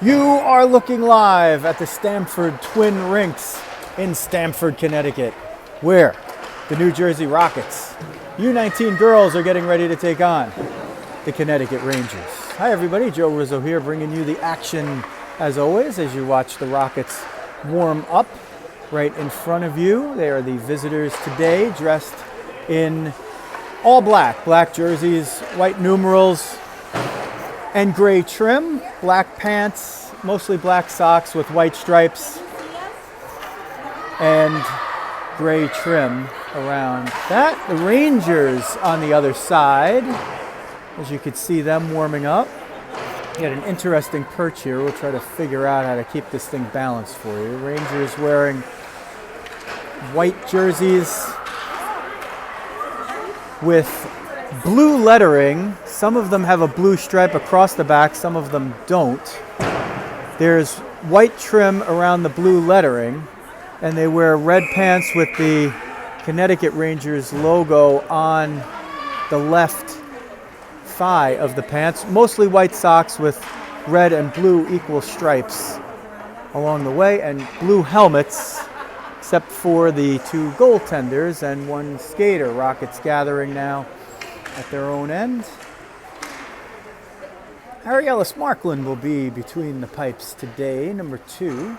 You are looking live at the Stamford Twin Rinks in Stamford, Connecticut, where the New Jersey Rockets, U19 Girls, are getting ready to take on the Connecticut Rangers. Hi everybody, Joe Rizzo here, bringing you the action as always as you watch the Rockets warm up. Right in front of you, they are the visitors today, dressed in all black jerseys, white numerals, and gray trim, black pants, mostly black socks with white stripes, and gray trim around that. The Rangers on the other side, as you could see them warming up. You got an interesting perch here. We'll try to figure out how to keep this thing balanced for you. Rangers wearing white jerseys with blue lettering. Some of them have a blue stripe across the back, some of them don't. There's white trim around the blue lettering, and they wear red pants with the Connecticut Rangers logo on the left thigh of the pants. Mostly white socks with red and blue equal stripes along the way, and blue helmets, except for the two goaltenders and one skater. Rockets gathering now at their own end. Ariella Markland will be between the pipes today, number 2.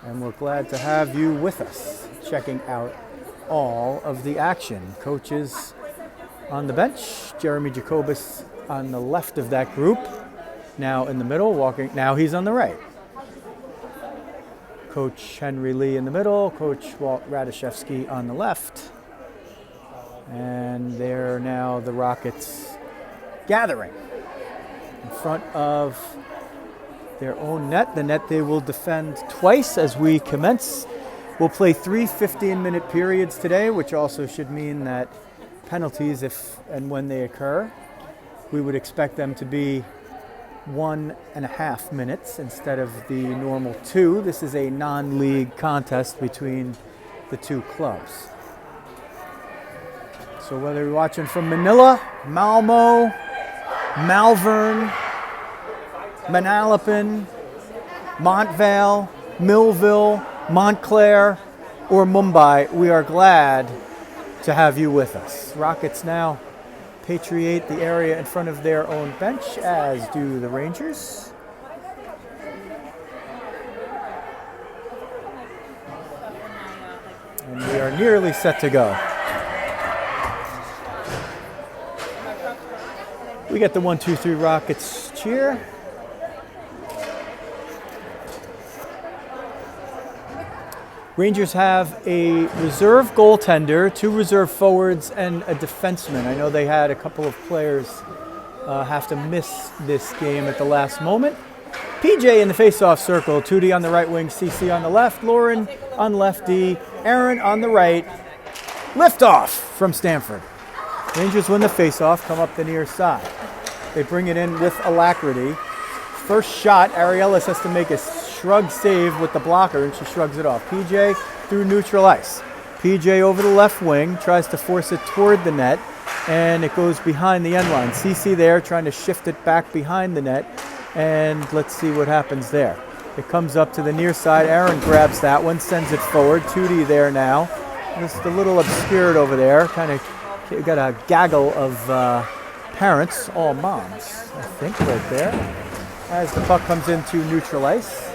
And we're glad to have you with us, checking out all of the action. Coaches on the bench, Jeremy Jacobus on the left of that group, now in the middle, walking, now he's on the right. Coach Henry Lee in the middle, Coach Walt Radishevsky on the left. And they're now the Rockets gathering in front of their own net, the net they will defend twice as we commence. We'll play 3 15-minute periods today, which also should mean that penalties, if and when they occur, we would expect them to be 1.5 minutes instead of the normal 2. This is a non-league contest between the two clubs. So whether you're watching from Manila, Malmo, Malvern, Manalapan, Montvale, Millville, Montclair, or Mumbai, we are glad to have you with us. Rockets now patriate the area in front of their own bench, as do the Rangers. And we are nearly set to go. We get the 1, 2, 3 Rockets cheer. Rangers have a reserve goaltender, 2 reserve forwards, and a defenseman. I know they had a couple of players have to miss this game at the last moment. PJ in the face-off circle, Tootie on the right wing, CC on the left, Lauren on left D, Aaron on the right. Liftoff from Stamford. Rangers win the face-off, come up the near side. They bring it in with alacrity. First shot, Ariella has to make a shrug save with the blocker, and she shrugs it off. PJ through neutral ice. PJ over the left wing, tries to force it toward the net, and it goes behind the end line. CC there trying to shift it back behind the net, and let's see what happens there. It comes up to the near side. Aaron grabs that one, sends it forward. Tootie there now. Just a little obscured over there. Kind of got a gaggle of parents, all moms, I think, right there. As the puck comes into neutral ice.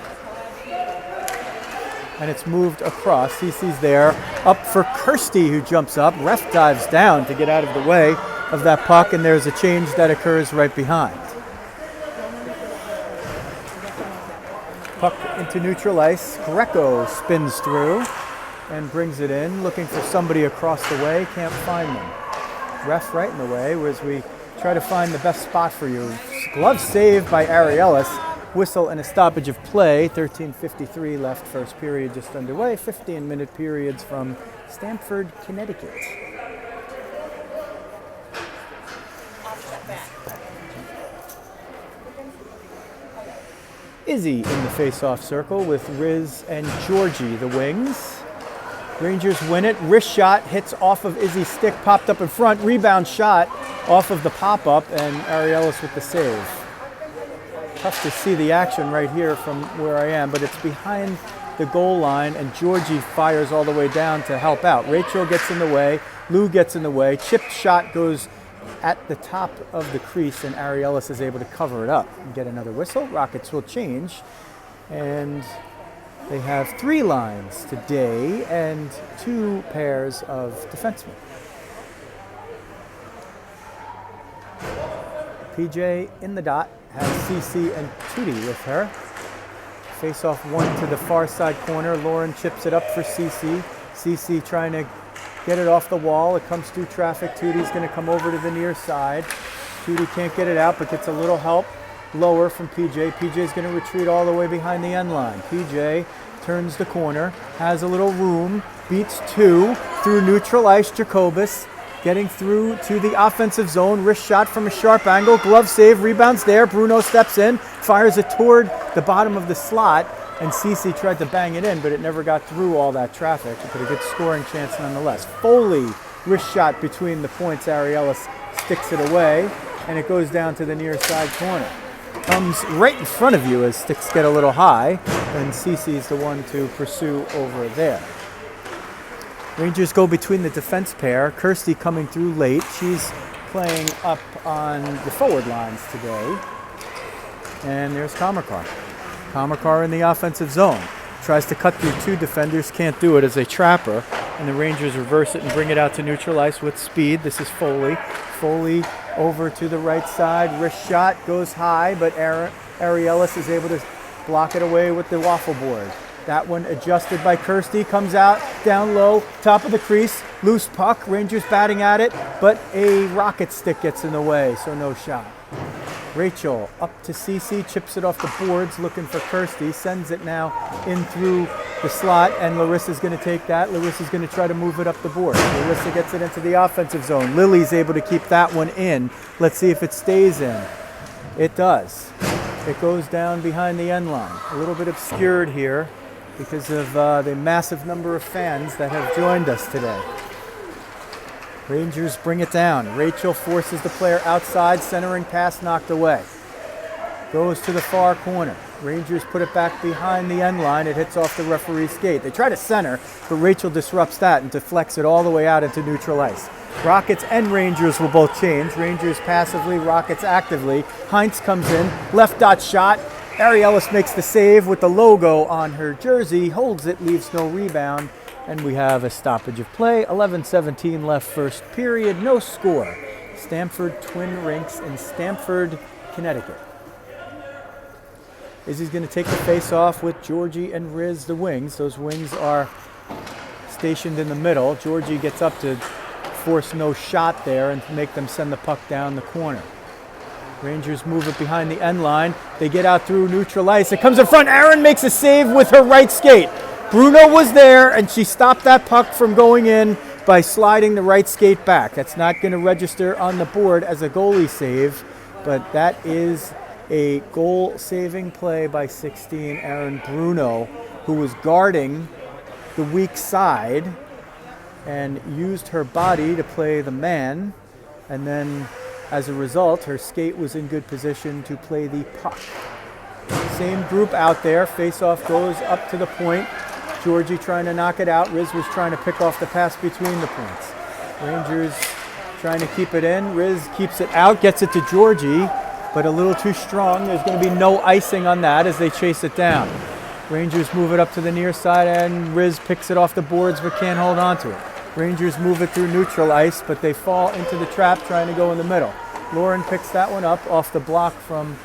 And it's moved across. CC's there. Up for Kirsty, who jumps up. Ref dives down to get out of the way of that puck, and there's a change that occurs right behind. Puck into neutral ice. Greco spins through and brings it in, looking for somebody across the way. Can't find them. Ref right in the way as we try to find the best spot for you. Glove saved by Ariellis. Whistle and a stoppage of play. 13:53 left, first period just underway. 15-minute periods from Stamford, Connecticut. Izzy in the face-off circle with Riz and Georgie, the wings. Rangers win it. Wrist shot hits off of Izzy's stick, popped up in front. Rebound shot off of the pop-up, and Ariellis with the save. Tough to see the action right here from where I am, but it's behind the goal line, and Georgie fires all the way down to help out. Rachel gets in the way, Lou gets in the way, chipped shot goes at the top of the crease, and Ariellis is able to cover it up and get another whistle. Rockets will change, and they have 3 lines today and 2 pairs of defensemen. PJ in the dot has CC and Tootie with her. Face off one to the far side corner. Lauren chips it up for CC. CC trying to get it off the wall. It comes through traffic. Tootie's going to come over to the near side. Tootie can't get it out, but gets a little help lower from PJ. PJ's going to retreat all the way behind the end line. PJ turns the corner, has a little room, beats 2 through neutral ice. Jacobus getting through to the offensive zone. Wrist shot from a sharp angle. Glove save. Rebounds there. Bruno steps in. Fires it toward the bottom of the slot. And Cece tried to bang it in, but it never got through all that traffic. But a good scoring chance nonetheless. Foley, wrist shot between the points. Ariellis sticks it away. And it goes down to the near side corner. Comes right in front of you as sticks get a little high. And Cece's the one to pursue over there. Rangers go between the defense pair. Kirsty coming through late. She's playing up on the forward lines today. And there's Kamakar. Kamakar in the offensive zone. Tries to cut through 2 defenders. Can't do it as they trap her. And the Rangers reverse it and bring it out to neutral ice with speed. This is Foley. Foley over to the right side. Wrist shot goes high, but Ariellis is able to block it away with the waffle board. That one adjusted by Kirsty, comes out, down low, top of the crease, loose puck, Rangers batting at it, but a rocket stick gets in the way, so no shot. Rachel up to Cece, chips it off the boards, looking for Kirsty, sends it now in through the slot, and Larissa's going to take that. Larissa's going to try to move it up the board. Larissa gets it into the offensive zone. Lily's able to keep that one in. Let's see if it stays in. It does. It goes down behind the end line. A little bit obscured here because of the massive number of fans that have joined us today. Rangers bring it down. Rachel forces the player outside, centering pass knocked away. Goes to the far corner. Rangers put it back behind the end line. It hits off the referee's skate. They try to center, but Rachel disrupts that and deflects it all the way out into neutral ice. Rockets and Rangers will both change. Rangers passively, Rockets actively. Heinz comes in, left dot shot. Ariellis makes the save with the logo on her jersey, holds it, leaves no rebound, and we have a stoppage of play. 11:17 left first period, no score. Stamford Twin Rinks in Stamford, Connecticut. Izzy's going to take the face off with Georgie and Riz, the wings. Those wings are stationed in the middle. Georgie gets up to force no shot there and make them send the puck down the corner. Rangers move it behind the end line. They get out through neutral ice. It comes in front. Aaron makes a save with her right skate. Bruno was there, and she stopped that puck from going in by sliding the right skate back. That's not going to register on the board as a goalie save, but that is a goal-saving play by 16, Aaron Bruno, who was guarding the weak side and used her body to play the man, and then as a result, her skate was in good position to play the puck. Same group out there. Face-off goes up to the point. Georgie trying to knock it out. Riz was trying to pick off the pass between the points. Rangers trying to keep it in. Riz keeps it out, gets it to Georgie, but a little too strong. There's going to be no icing on that as they chase it down. Rangers move it up to the near side, and Riz picks it off the boards but can't hold on to it. Rangers move it through neutral ice, but they fall into the trap trying to go in the middle. Lauren picks that one up off the block from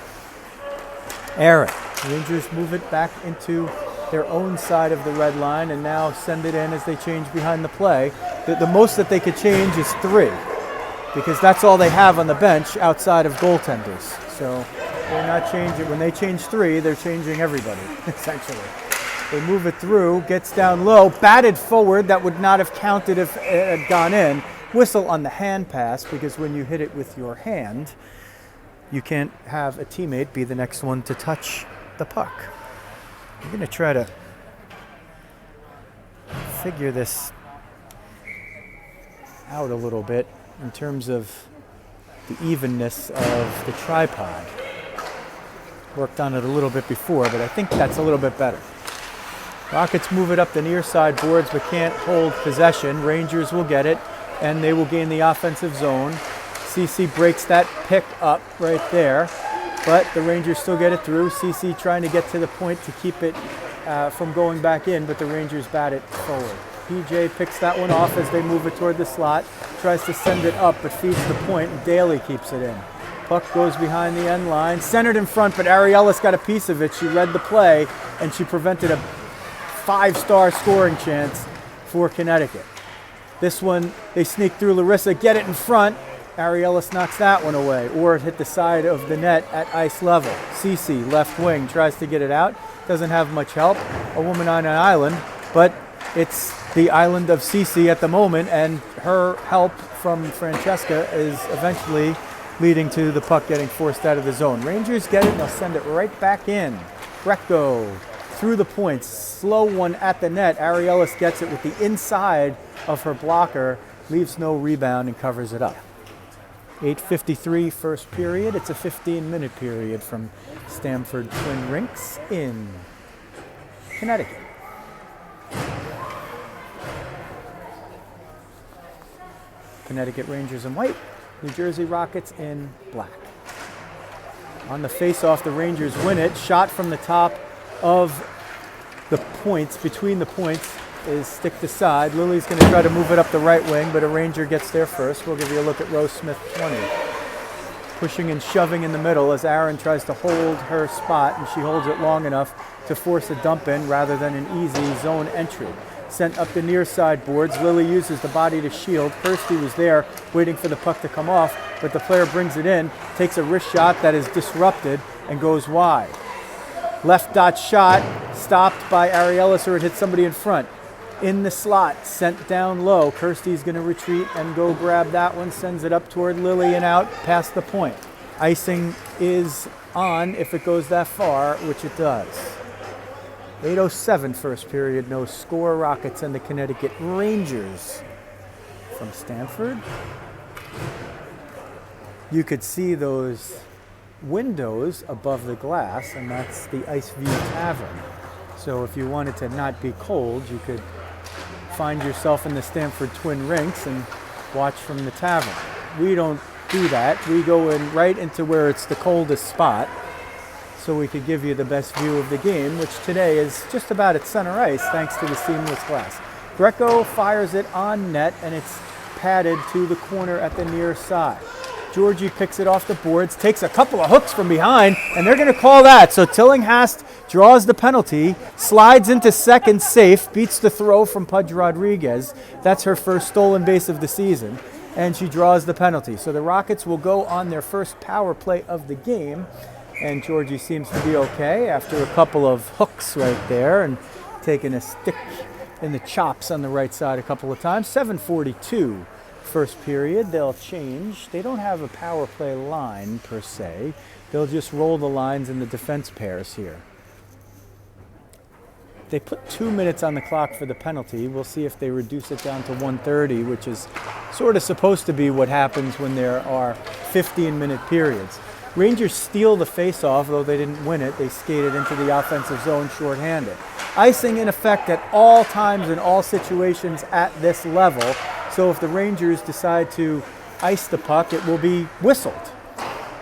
Aaron. Rangers move it back into their own side of the red line and now send it in as they change behind the play. The most that they could change is 3, because that's all they have on the bench outside of goaltenders. So they're not changing. When they change 3, they're changing everybody, essentially. They move it through, gets down low, batted forward. That would not have counted if it had gone in. Whistle on the hand pass, because when you hit it with your hand, you can't have a teammate be the next one to touch the puck. I'm going to try to figure this out a little bit in terms of the evenness of the tripod. Worked on it a little bit before, but I think that's a little bit better. Rockets move it up the near side boards, but can't hold possession. Rangers will get it, and they will gain the offensive zone. CC breaks that pick up right there, but the Rangers still get it through. CC trying to get to the point to keep it from going back in, but the Rangers bat it forward. PJ picks that one off as they move it toward the slot, tries to send it up, but feeds the point, and Daly keeps it in. Puck goes behind the end line, centered in front, but Ariellis got a piece of it. She read the play, and she prevented a 5-star scoring chance for Connecticut. This one, they sneak through Larissa, get it in front. Ariellis knocks that one away, or it hit the side of the net at ice level. Cece, left wing, tries to get it out. Doesn't have much help. A woman on an island, but it's the island of Cece at the moment, and her help from Francesca is eventually leading to the puck getting forced out of the zone. Rangers get it, and they'll send it right back in. Greco through the points, slow one at the net. Ariellis gets it with the inside of her blocker, leaves no rebound and covers it up. 8:53 first period. It's a 15-minute period from Stamford Twin Rinks in Connecticut. Connecticut Rangers in white, New Jersey Rockets in black. On the face-off, the Rangers win it. Shot from the top of the points, between the points, is stick to side. Lily's going to try to move it up the right wing, but a Ranger gets there first. We'll give you a look at Rose Smith 20. Pushing and shoving in the middle as Aaron tries to hold her spot, and she holds it long enough to force a dump in rather than an easy zone entry. Sent up the near side boards. Lily uses the body to shield. Kirsty was there waiting for the puck to come off, but the player brings it in, takes a wrist shot that is disrupted and goes wide. Left dot shot, stopped by Ariellis, or it hit somebody in front. In the slot, sent down low. Kirsty's going to retreat and go grab that one, sends it up toward Lily and out past the point. Icing is on if it goes that far, which it does. 8:07 first period, no score. Rockets and the Connecticut Rangers from Stamford. You could see those windows above the glass, and that's the Ice View Tavern. So if you wanted to not be cold, you could find yourself in the Stamford Twin Rinks and watch from the tavern. We don't do that. We go in right into where it's the coldest spot, so we could give you the best view of the game, which today is just about at center ice thanks to the seamless glass. Greco fires it on net, and it's padded to the corner at the near side. Georgie picks it off the boards, takes a couple of hooks from behind, and they're going to call that. So Tillinghast draws the penalty, slides into second safe, beats the throw from Pudge Rodriguez. That's her first stolen base of the season, and she draws the penalty. So the Rockets will go on their first power play of the game, and Georgie seems to be okay after a couple of hooks right there and taking a stick in the chops on the right side a couple of times. 7:42 first period. They'll change. They don't have a power play line per se. They'll just roll the lines in the defense pairs here. They put 2 minutes on the clock for the penalty. We'll see if they reduce it down to 1:30, which is sort of supposed to be what happens when there are 15-minute periods. Rangers steal the face-off, though they didn't win it. They skated into the offensive zone shorthanded. Icing in effect at all times in all situations at this level. So if the Rangers decide to ice the puck, it will be whistled.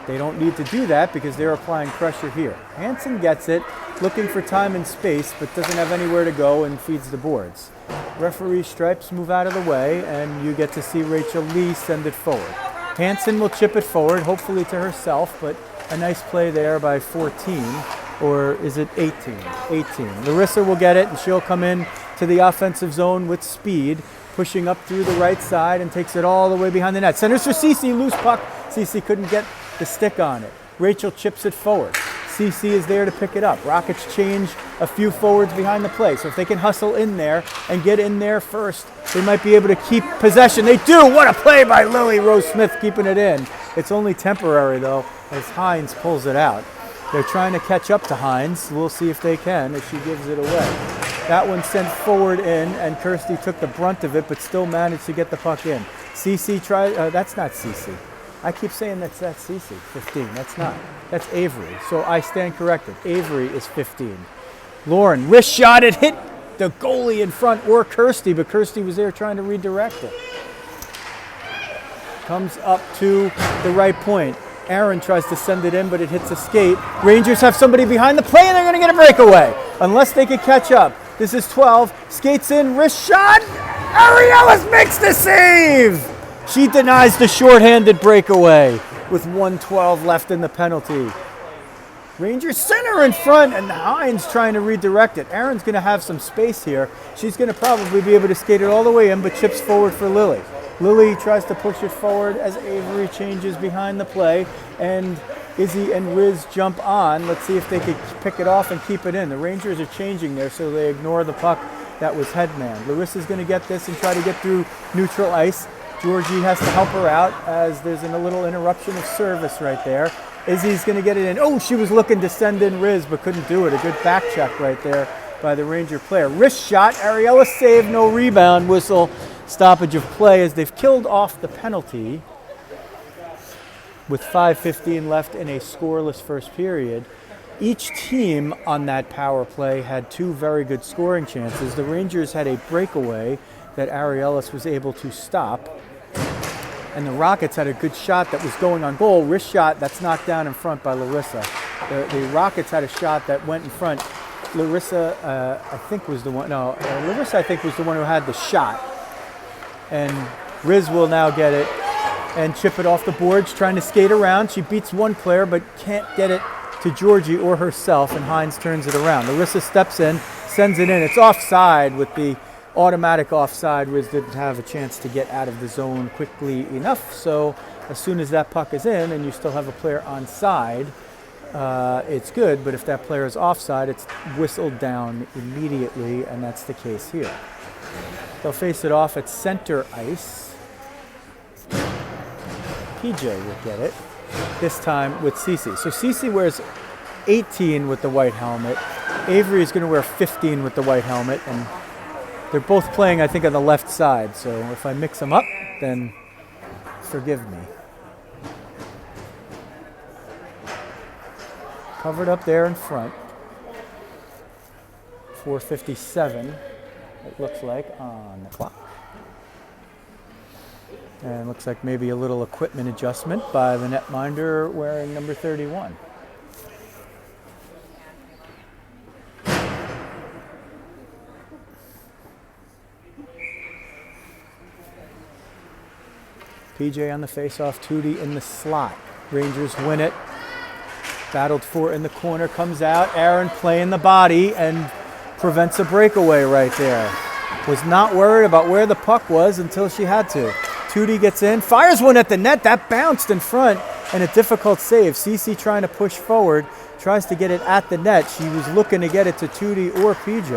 They don't need to do that because they're applying pressure here. Hansen gets it, looking for time and space, but doesn't have anywhere to go and feeds the boards. Referee stripes move out of the way, and you get to see Rachel Lee send it forward. Hansen will chip it forward, hopefully to herself, but a nice play there by 14, or is it 18? 18. Larissa will get it, and she'll come in to the offensive zone with speed, pushing up through the right side and takes it all the way behind the net. Centers for Cece, loose puck. Cece couldn't get the stick on it. Rachel chips it forward. Cece is there to pick it up. Rockets change a few forwards behind the play. So if they can hustle in there and get in there first, they might be able to keep possession. They do! What a play by Lily Rose Smith keeping it in. It's only temporary though, as Hines pulls it out. They're trying to catch up to Hines. We'll see if they can as she gives it away. That one sent forward in, and Kirsty took the brunt of it, but still managed to get the puck in. Cece tried, that's not Cece. I keep saying that's Cece, 15. That's not. That's Avery. So I stand corrected. Avery is 15. Lauren, wrist shot. It hit the goalie in front or Kirsty, but Kirsty was there trying to redirect it. Comes up to the right point. Aaron tries to send it in, but it hits a skate. Rangers have somebody behind the play, and they're going to get a breakaway. Unless they can catch up. This is 12. Skates in, wrist shot. Ariellis makes the save. She denies the shorthanded breakaway with 1:12 left in the penalty. Rangers center in front, and Hines trying to redirect it. Aaron's going to have some space here. She's going to probably be able to skate it all the way in, but chips forward for Lily. Lily tries to push it forward as Avery changes behind the play, and Izzy and Riz jump on. Let's see if they could pick it off and keep it in. The Rangers are changing there, so they ignore the puck that was headman. Larissa's going to get this and try to get through neutral ice. Georgie has to help her out as there's a little interruption of service right there. Izzy's going to get it in. Oh, she was looking to send in Riz, but couldn't do it. A good back check right there by the Ranger player. Wrist shot. Ariella save, no rebound. Whistle, stoppage of play as they've killed off the penalty with 5:15 left in a scoreless first period. Each team on that power play had two very good scoring chances. The Rangers had a breakaway that Ariellis was able to stop. And the Rockets had a good shot that was going on goal. Wrist shot that's knocked down in front by Larissa. The Rockets had a shot that went in front. Larissa, I think was the one. No, Larissa, I think was the one who had the shot. And Riz will now get it and chip it off the boards, trying to skate around. She beats one player, but can't get it to Georgie or herself, and Hines turns it around. Larissa steps in, sends it in. It's offside with the automatic offside. Riz didn't have a chance to get out of the zone quickly enough, so as soon as that puck is in and you still have a player on side, it's good, but if that player is offside, it's whistled down immediately, and that's the case here. They'll face it off at center ice. PJ will get it, this time with Cece. So Cece wears 18 with the white helmet. Avery is going to wear 15 with the white helmet, and they're both playing, I think, on the left side, so if I mix them up, then forgive me. Covered up there in front. 4:57, it looks like, on the clock. And it looks like maybe a little equipment adjustment by the netminder wearing number 31. PJ on the faceoff, Tootie in the slot. Rangers win it. Battled for in the corner, comes out. Aaron playing the body and prevents a breakaway right there. Was not worried about where the puck was until she had to. Tootie gets in, fires one at the net. That bounced in front, and a difficult save. Cece trying to push forward, tries to get it at the net. She was looking to get it to Tootie or PJ.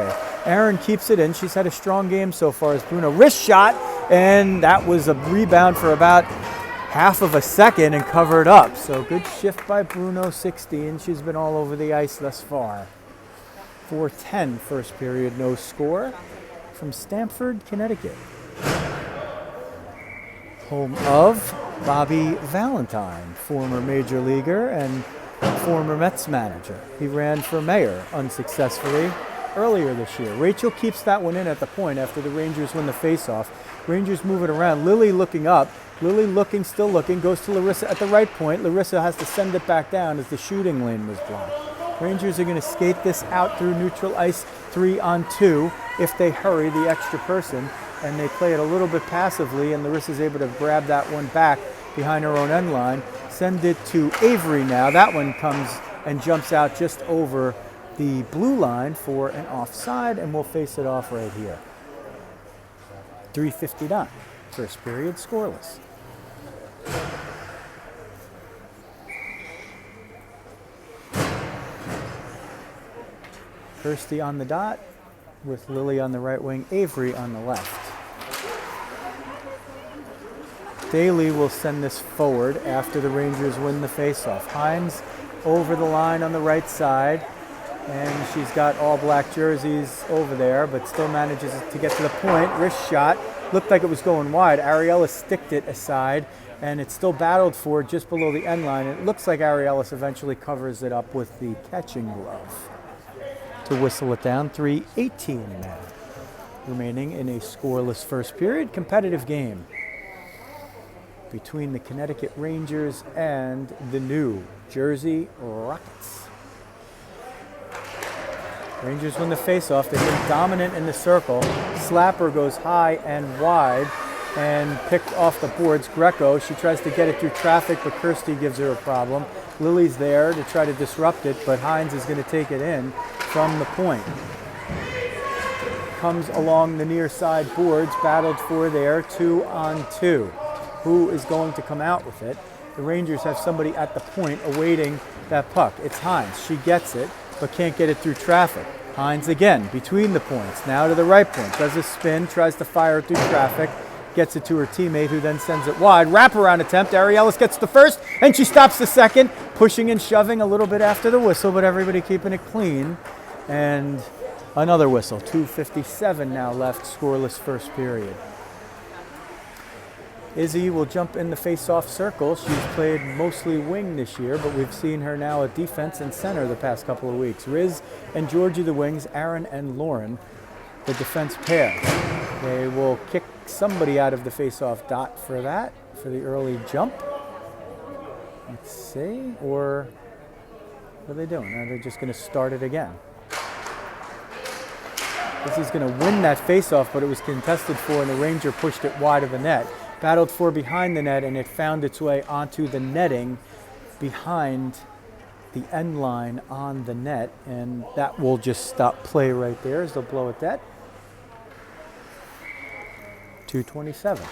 Aaron keeps it in. She's had a strong game so far as Bruno. Wrist shot, and that was a rebound for about half of a second and covered up. So good shift by Bruno, 16. She's been all over the ice thus far. 4:10 first period, no score from Stamford, Connecticut. Home of Bobby Valentine, former major leaguer and former Mets manager. He ran for mayor unsuccessfully earlier this year. Rachel keeps that one in at the point after the Rangers win the faceoff. Rangers move it around. Lily looking up. Lily looking, still looking, goes to Larissa at the right point. Larissa has to send it back down as the shooting lane was blocked. Rangers are going to skate this out through neutral ice 3-on-2 if they hurry the extra person, and they play it a little bit passively, and Larissa's able to grab that one back behind her own end line. Send it to Avery now. That one comes and jumps out just over the blue line for an offside, and we'll face it off right here. 3:59, first period, scoreless. Kirsty on the dot with Lily on the right wing, Avery on the left. Daly will send this forward after the Rangers win the faceoff. Hines over the line on the right side, and she's got all black jerseys over there, but still manages to get to the point. Wrist shot, looked like it was going wide. Ariella sticked it aside, and it's still battled for just below the end line. It looks like Ariellis eventually covers it up with the catching glove to whistle it down. 3:18 now remaining in a scoreless first period. Competitive game between the Connecticut Rangers and the New Jersey Rockets. Rangers win the faceoff. They've been dominant in the circle. Slapper goes high and wide and picked off the boards. Greco, she tries to get it through traffic, but Kirsty gives her a problem. Lily's there to try to disrupt it, but Hines is going to take it in from the point. Comes along the near side boards, battled for there, 2-on-2. Who is going to come out with it? The Rangers have somebody at the point awaiting that puck. It's Hines. She gets it, but can't get it through traffic. Hines again, between the points, now to the right point. Does a spin, tries to fire it through traffic, gets it to her teammate who then sends it wide. Wraparound attempt, Ariellis gets the first, and she stops the second, pushing and shoving a little bit after the whistle, but everybody keeping it clean. And another whistle, 2:57 now left, scoreless first period. Izzy will jump in the face-off circle. She's played mostly wing this year, but we've seen her now at defense and center the past couple of weeks. Riz and Georgie the wings, Aaron and Lauren the defense pair. They will kick somebody out of the face-off dot for that, for the early jump. Let's see, or what are they doing? Are they just going to start it again? Izzy's going to win that face-off, but it was contested for, and the Ranger pushed it wide of the net. Battled for behind the net, and it found its way onto the netting behind the end line on the net, and that will just stop play right there as they'll blow it dead. 2:27.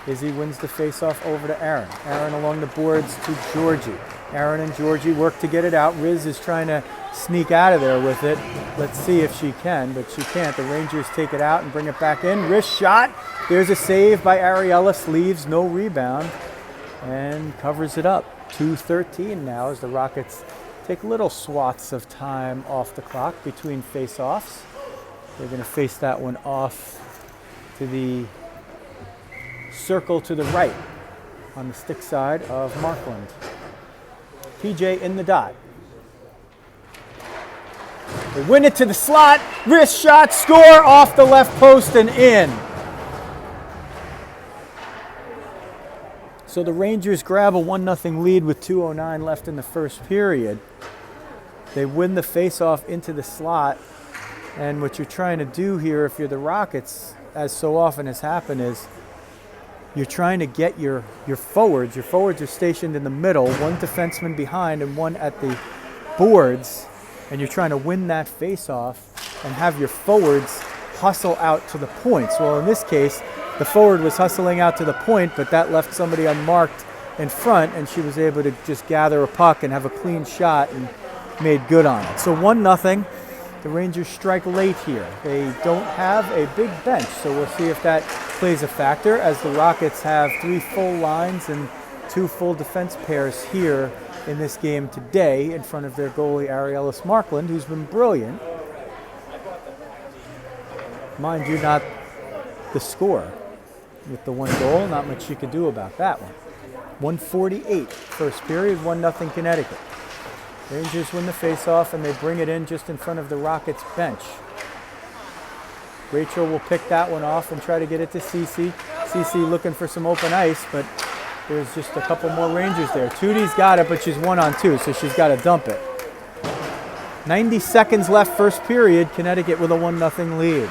Izzy wins the face-off over to Aaron. Aaron along the boards to Georgie. Aaron and Georgie work to get it out. Riz is trying to sneak out of there with it. Let's see if she can, but she can't. The Rangers take it out and bring it back in. Wrist shot. There's a save by Ariellis. Leaves no rebound and covers it up. 2:13 now as the Rockets take little swaths of time off the clock between face-offs. They're going to face that one off to the circle to the right on the stick side of Markland. PJ in the dot. They win it to the slot. Wrist shot, score off the left post and in. So the Rangers grab a 1-0 lead with 2:09 left in the first period. They win the face-off into the slot. And what you're trying to do here, if you're the Rockets, as so often has happened, is you're trying to get your forwards. Your forwards are stationed in the middle, one defenseman behind and one at the boards. And you're trying to win that face-off and have your forwards hustle out to the points. Well, in this case, the forward was hustling out to the point, but that left somebody unmarked in front, and she was able to just gather a puck and have a clean shot and made good on it. So 1-0. The Rangers strike late here. They don't have a big bench, so we'll see if that plays a factor, as the Rockets have 3 full lines and 2 full defense pairs here in this game today in front of their goalie Ariellis Markland, who's been brilliant. Mind you, not the score. With the 1 goal, not much you could do about that one. 1:48 first period, 1-0 Connecticut. Rangers win the face-off and they bring it in just in front of the Rockets bench. Rachel will pick that one off and try to get it to Cece. Cece looking for some open ice, but there's just a couple more Rangers there. Tootie's got it, but she's 1-on-2, so she's got to dump it. 90 seconds left first period, Connecticut with a 1-0 lead.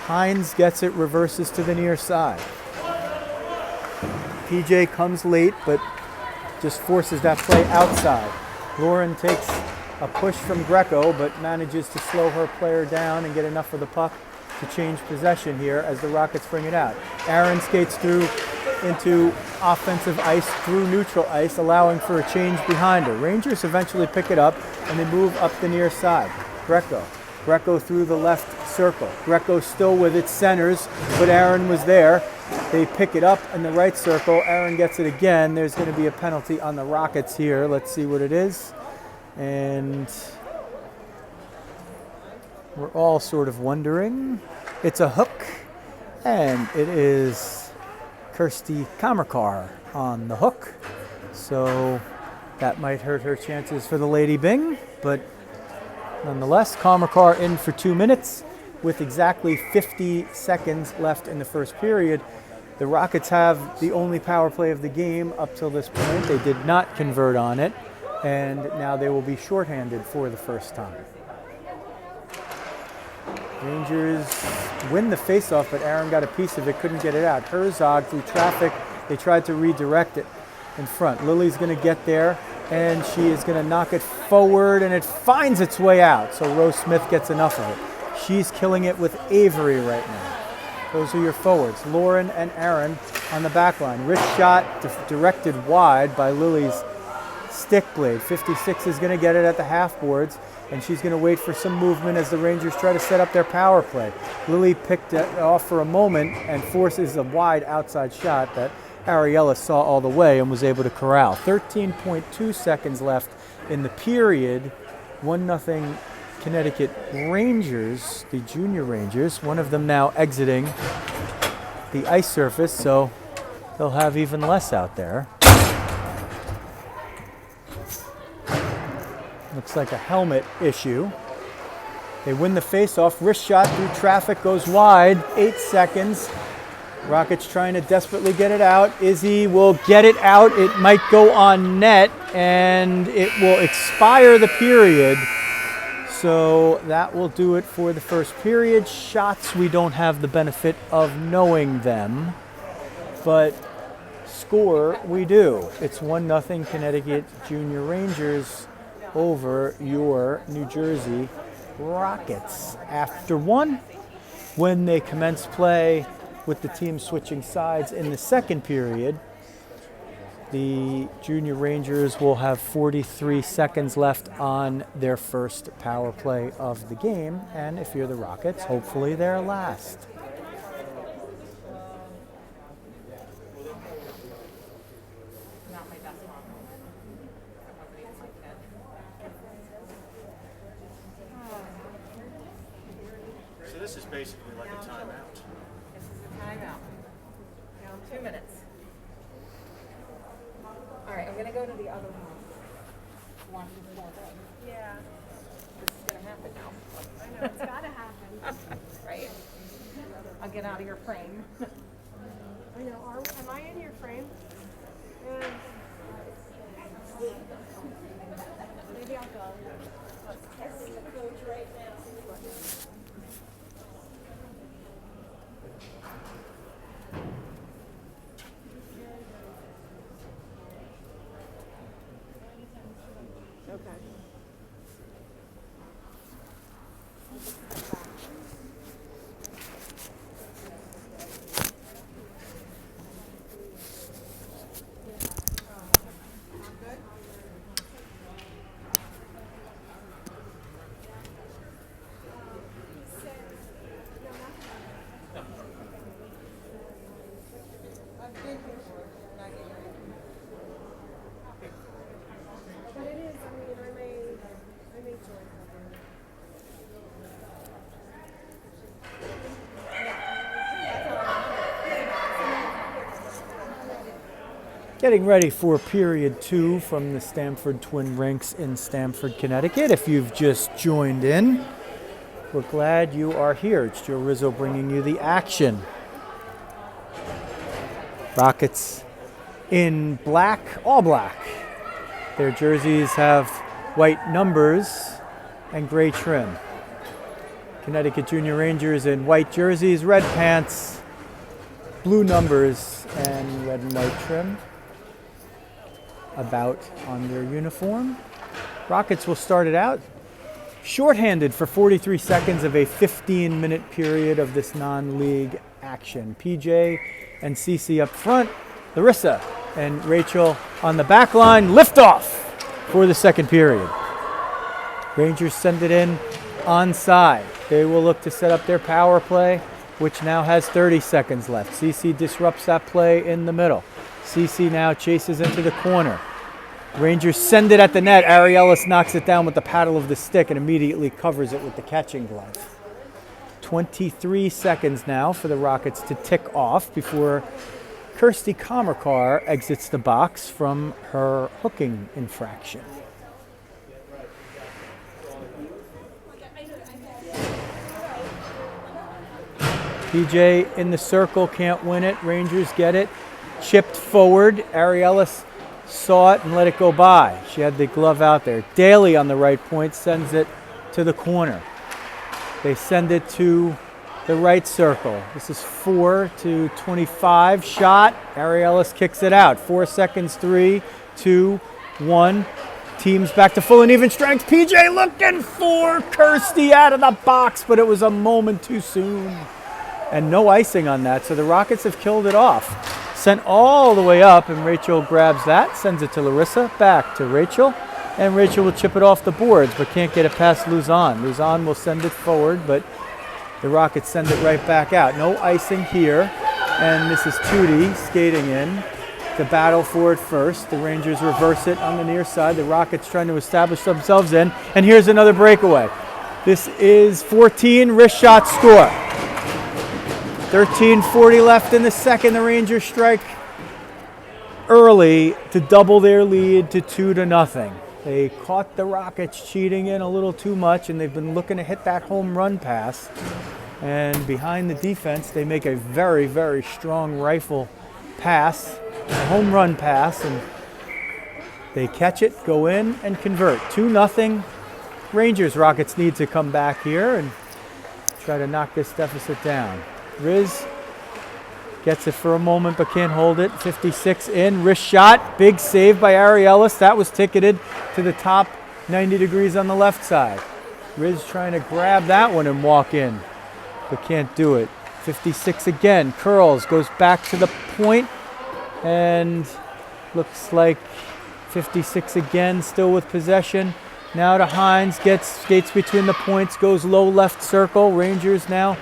Hines gets it, reverses to the near side. PJ comes late, but just forces that play outside. Lauren takes a push from Greco, but manages to slow her player down and get enough of the puck to change possession here as the Rockets bring it out. Aaron skates through into offensive ice through neutral ice, allowing for a change behind her. Rangers eventually pick it up and they move up the near side. Greco through the left circle. Greco still with its centers, but Aaron was there. They pick it up in the right circle. Aaron gets it again. There's going to be a penalty on the Rockets here. Let's see what it is. And we're all sort of wondering. It's a hook And it is Kirsty Kamerkar on the hook. So that might hurt her chances for the Lady Bing, but nonetheless, Kamerkar in for 2 minutes with exactly 50 seconds left in the first period. The Rockets have the only power play of the game up till this point. They did not convert on it, and now they will be shorthanded for the first time. Rangers win the faceoff, but Aaron got a piece of it, couldn't get it out. Herzog through traffic, they tried to redirect it in front. Lily's going to get there, and she is going to knock it forward, and it finds its way out. So Rose Smith gets enough of it. She's killing it with Avery right now. Those are your forwards, Lauren and Aaron on the back line. Wrist shot directed wide by Lily's stick blade. 56 is going to get it at the half boards, and she's going to wait for some movement as the Rangers try to set up their power play. Lily picked it off for a moment and forces a wide outside shot that Ariella saw all the way and was able to corral. 13.2 seconds left in the period. 1-0 Connecticut Rangers, the junior Rangers. One of them now exiting the ice surface, so they'll have even less out there. Looks like a helmet issue. They win the face-off. Wrist shot through traffic goes wide. 8 seconds. Rockets trying to desperately get it out. Izzy will get it out. It might go on net, and it will expire the period. So that will do it for the first period. Shots, we don't have the benefit of knowing them, but score, we do. It's 1-0 Connecticut Junior Rangers over your New Jersey Rockets. After one, when they commence play with the team switching sides in the second period, the Junior Rangers will have 43 seconds left on their first power play of the game, and if you're the Rockets, hopefully their last. So this is basically like a timeout. This is a timeout. Now 2 minutes. All right, I'm going to go to the other room. Watch this all day. Yeah. This is going to happen now. I know, it's gotta happen. Right? I'll get out of your frame. I know, am I in your frame? Maybe I'll go. Testing the coach right now. Okay. But it is, I mean, I may join something. Getting ready for period 2 from the Stamford Twin Rinks in Stamford, Connecticut. If you've just joined in, we're glad you are here. It's Joe Rizzo bringing you the action. Rockets in black, all black. Their jerseys have white numbers and gray trim. Connecticut Junior Rangers in white jerseys, red pants, blue numbers, and red and white trim about on their uniform. Rockets will start it out shorthanded for 43 seconds of a 15-minute period of this non-league action. PJ and Cece up front, Larissa and Rachel on the back line. Liftoff for the second period. Rangers send it in onside. They will look to set up their power play, which now has 30 seconds left. Cece disrupts that play in the middle. Cece now chases into the corner. Rangers send it at the net. Ariellis knocks it down with the paddle of the stick and immediately covers it with the catching glove. 23 seconds now for the Rockets to tick off before Kirsty Comercar exits the box from her hooking infraction. PJ in the circle, can't win it. Rangers get it. Chipped forward. Ariellis saw it and let it go by. She had the glove out there. Daly on the right point sends it to the corner. They send it to the right circle. This is 4-25 shot. Ariellis kicks it out. 4 seconds, 3, 2, 1. Teams back to full and even strength. PJ looking for Kirsty out of the box, but it was a moment too soon. And no icing on that, so the Rockets have killed it off. Sent all the way up, and Rachel grabs that, sends it to Larissa, back to Rachel, and Rachel will chip it off the boards, but can't get it past Luzon. Luzon will send it forward, but the Rockets send it right back out. No icing here, and this is Tootie skating in to battle for it first. The Rangers reverse it on the near side. The Rockets trying to establish themselves in, and here's another breakaway. This is 14, wrist shot, score. 13:40 left in the second. The Rangers strike early to double their lead to 2-0. They caught the Rockets cheating in a little too much, and they've been looking to hit that home run pass. And behind the defense, they make a very, very strong rifle pass, a home run pass, and they catch it, go in, and convert. 2-0 Rangers. Rockets need to come back here and try to knock this deficit down. Riz gets it for a moment but can't hold it. 56 in, wrist shot, big save by Ariellis. That was ticketed to the top 90 degrees on the left side. Riz trying to grab that one and walk in, but can't do it. 56 again, curls, goes back to the point, and looks like 56 again, still with possession. Now to Hines, skates between the points, goes low left circle. Rangers now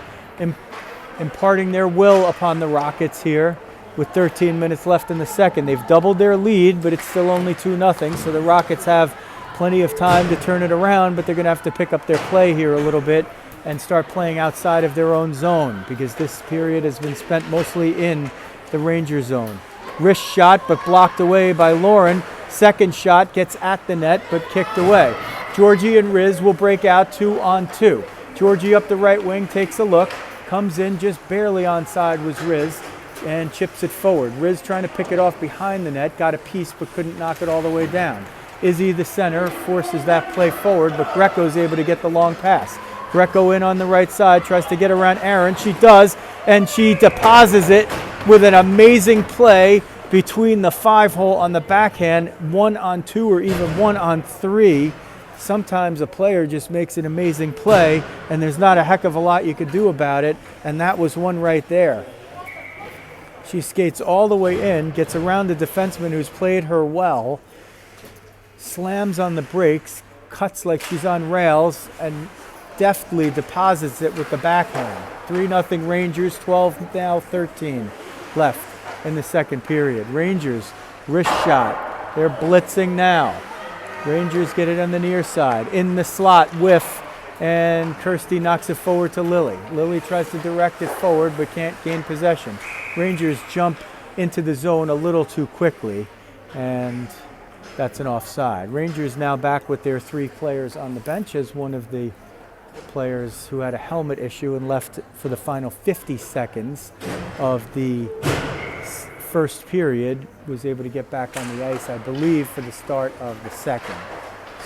imparting their will upon the Rockets here with 13 minutes left in the second. They've doubled their lead, but it's still only 2-0, so the Rockets have plenty of time to turn it around, but they're going to have to pick up their play here a little bit and start playing outside of their own zone, because this period has been spent mostly in the Ranger zone. Wrist shot, but blocked away by Lauren. Second shot gets at the net, but kicked away. Georgie and Riz will break out 2-on-2. Georgie up the right wing, takes a look, comes in just barely onside was Riz, and chips it forward. Riz trying to pick it off behind the net, got a piece but couldn't knock it all the way down. Izzy, the center, forces that play forward, but Greco's able to get the long pass. Greco in on the right side, tries to get around Aaron. She does, and she deposits it with an amazing play between the 5-hole on the backhand, 1-on-2 or even 1-on-3. Sometimes a player just makes an amazing play, and there's not a heck of a lot you could do about it, and that was one right there. She skates all the way in, gets around the defenseman who's played her well, slams on the brakes, cuts like she's on rails, and deftly deposits it with the backhand. 3-0 Rangers, 12 now 13 left in the second period. Rangers, wrist shot. They're blitzing now. Rangers get it on the near side. In the slot, whiff, and Kirsty knocks it forward to Lily. Lily tries to direct it forward but can't gain possession. Rangers jump into the zone a little too quickly, and that's an offside. Rangers now back with their 3 players on the bench, as one of the players who had a helmet issue and left for the final 50 seconds of the first period was able to get back on the ice, I believe, for the start of the second.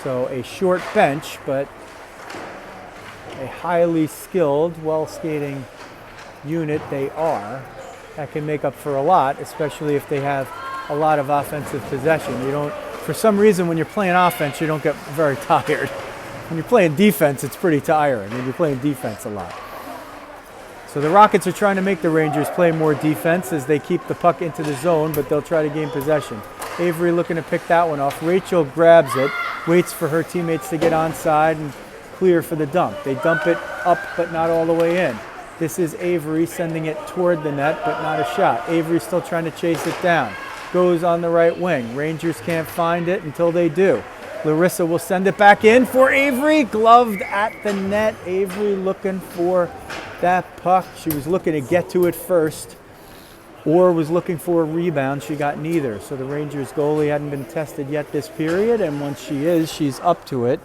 So a short bench, but a highly skilled, well-skating unit they are. That can make up for a lot, especially if they have a lot of offensive possession. You don't, for some reason, when you're playing offense, you don't get very tired. When you're playing defense, it's pretty tiring when you're playing defense a lot. So the Rockets are trying to make the Rangers play more defense as they keep the puck into the zone, but they'll try to gain possession. Avery looking to pick that one off. Rachel grabs it, waits for her teammates to get onside and clear for the dump. They dump it up, but not all the way in. This is Avery sending it toward the net, but not a shot. Avery still trying to chase it down. Goes on the right wing. Rangers can't find it until they do. Larissa will send it back in for Avery, gloved at the net. Avery looking for that puck. She was looking to get to it first or was looking for a rebound. She got neither. So the Rangers goalie hadn't been tested yet this period, and once she is, she's up to it.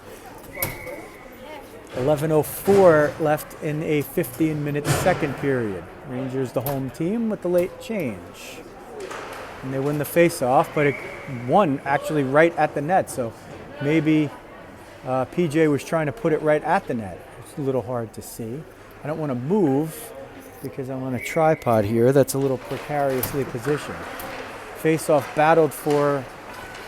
11:04 left in a 15-minute second period. Rangers the home team with the late change. And they win the face-off, but it won actually right at the net. So maybe PJ was trying to put it right at the net. It's a little hard to see. I don't want to move because I'm on a tripod here that's a little precariously positioned. Face-off battled for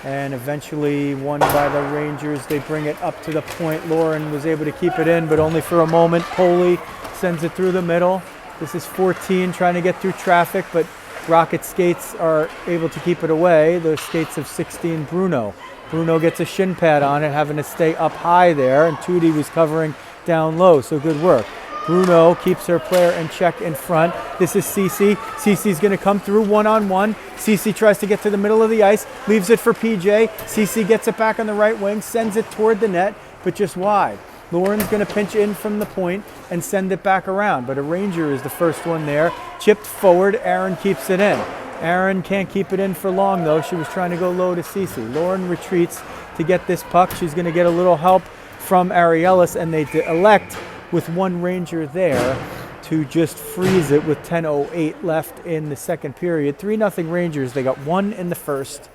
and eventually won by the Rangers. They bring it up to the point. Lauren was able to keep it in, but only for a moment. Poley sends it through the middle. This is 14 trying to get through traffic, but Rocket skates are able to keep it away. The skates of 16, Bruno. Bruno gets a shin pad on it, having to stay up high there, and Tootie was covering down low, so good work. Bruno keeps her player in check in front. This is Cece. Cece's going to come through one-on-one. Cece tries to get to the middle of the ice, leaves it for PJ. Cece gets it back on the right wing, sends it toward the net, but just wide. Lauren's going to pinch in from the point and send it back around, but a Ranger is the first one there. Chipped forward, Aaron keeps it in. Aaron can't keep it in for long, though. She was trying to go low to Cece. Lauren retreats to get this puck. She's going to get a little help from Arielis, and they elect, with one Ranger there, to just freeze it with 10:08 left in the second period. 3-0 Rangers. They got one in the first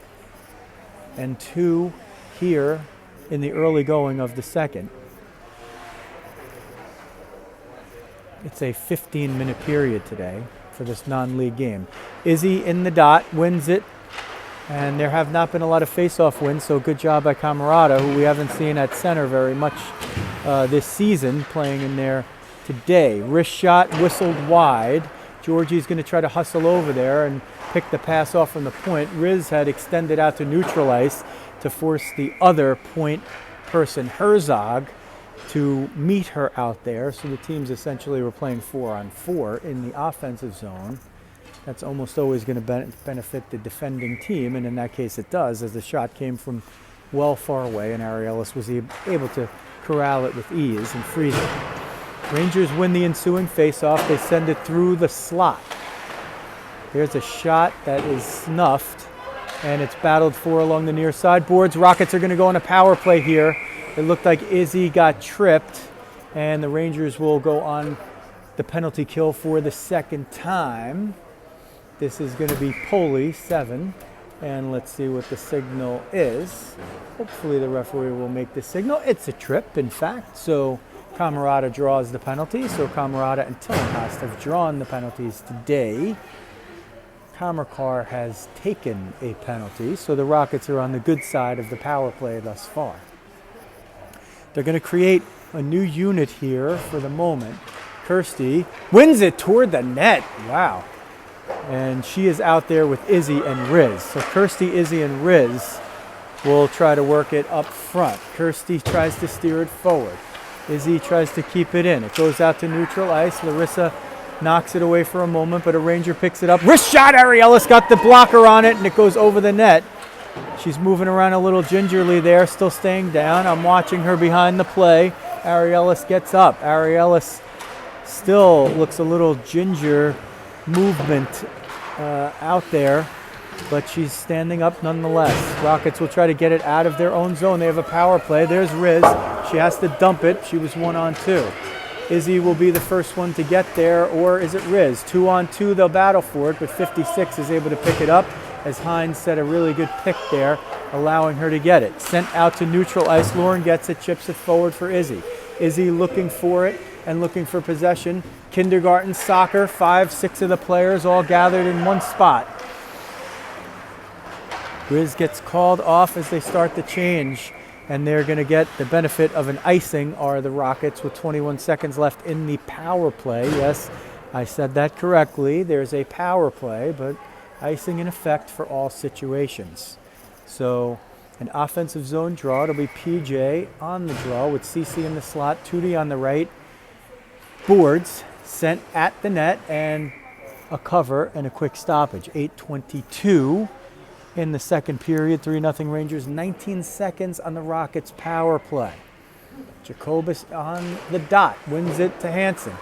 and two here in the early going of the second. It's a 15-minute period today for this non-league game. Izzy in the dot, wins it, and there have not been a lot of face-off wins, so good job by Camerata, who we haven't seen at center very much this season, playing in there today. Wrist shot whistled wide. Georgie's going to try to hustle over there and pick the pass off from the point. Riz had extended out to neutral ice to force the other point person, Herzog, to meet her out there. So the teams essentially were playing 4-on-4 in the offensive zone. That's almost always going to benefit the defending team, and in that case it does, as the shot came from well far away, and Arielis was able to corral it with ease and freeze it. Rangers win the ensuing face-off. They send it through the slot. There's a shot that is snuffed, and it's battled for along the near side boards. Rockets are going to go on a power play here. It looked like Izzy got tripped, and the Rangers will go on the penalty kill for the second time. This is going to be Poley, 7, and let's see what the signal is. Hopefully the referee will make the signal. It's a trip, in fact, so Camerata draws the penalty. So Camerata and Tillenhast have drawn the penalties today. Kamerkar has taken a penalty, so the Rockets are on the good side of the power play thus far. They're going to create a new unit here for the moment. Kirsty wins it toward the net. Wow. And she is out there with Izzy and Riz. So Kirsty, Izzy, and Riz will try to work it up front. Kirsty tries to steer it forward. Izzy tries to keep it in. It goes out to neutral ice. Larissa knocks it away for a moment, but a Ranger picks it up. Wrist shot! Arielis got the blocker on it, and it goes over the net. She's moving around a little gingerly there, still staying down. I'm watching her behind the play. Arielis gets up. Arielis still looks a little ginger movement out there, but she's standing up nonetheless. Rockets will try to get it out of their own zone. They have a power play. There's Riz. She has to dump it. She was 1-on-2. Izzy will be the first one to get there, or is it Riz? 2-on-2, they'll battle for it, but 56 is able to pick it up, as Hines set a really good pick there, allowing her to get it. Sent out to neutral ice. Lauren gets it, chips it forward for Izzy. Izzy looking for it and looking for possession. Kindergarten soccer, 5-6 of the players all gathered in one spot. Riz gets called off as they start the change, and they're going to get the benefit of an icing, are the Rockets, with 21 seconds left in the power play. Yes, I said that correctly. There's a power play, but icing in effect for all situations. So an offensive zone draw. It'll be PJ on the draw with CC in the slot, Tootie on the right. Boards sent at the net, and a cover and a quick stoppage. 8:22 in the second period. 3-0 Rangers. 19 seconds on the Rockets power play. Jacobus on the dot. Wins it to Hansen.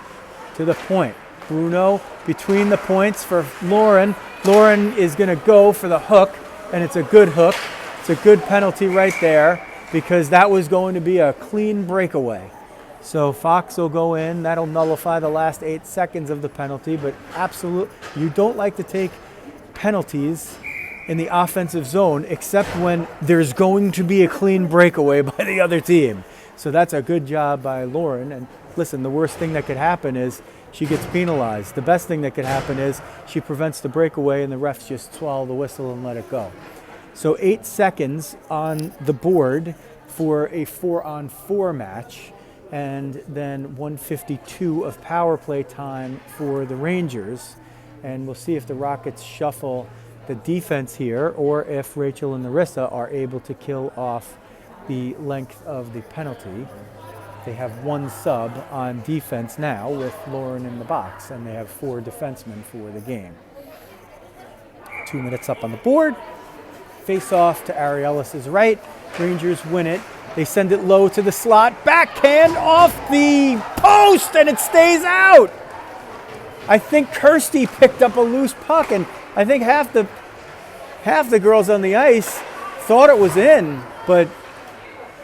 To to the point. Bruno between the points for Lauren. Lauren is going to go for the hook, and it's a good hook. It's a good penalty right there because that was going to be a clean breakaway. So Fox will go in. That'll nullify the last 8 seconds of the penalty, but absolutely, you don't like to take penalties in the offensive zone except when there's going to be a clean breakaway by the other team. So that's a good job by Lauren. And listen, the worst thing that could happen is she gets penalized. The best thing that could happen is she prevents the breakaway and the refs just swallow the whistle and let it go. So 8 seconds on the board for a 4-on-4 match, and then 1:52 of power play time for the Rangers. And we'll see if the Rockets shuffle the defense here or if Rachel and Larissa are able to kill off the length of the penalty. They have one sub on defense now with Lauren in the box, and they have 4 defensemen for the game. 2 minutes up on the board. Face off to Ariellis' right. Rangers win it. They send it low to the slot. Backhand off the post, and it stays out. I think Kirsty picked up a loose puck, and I think half the girls on the ice thought it was in, but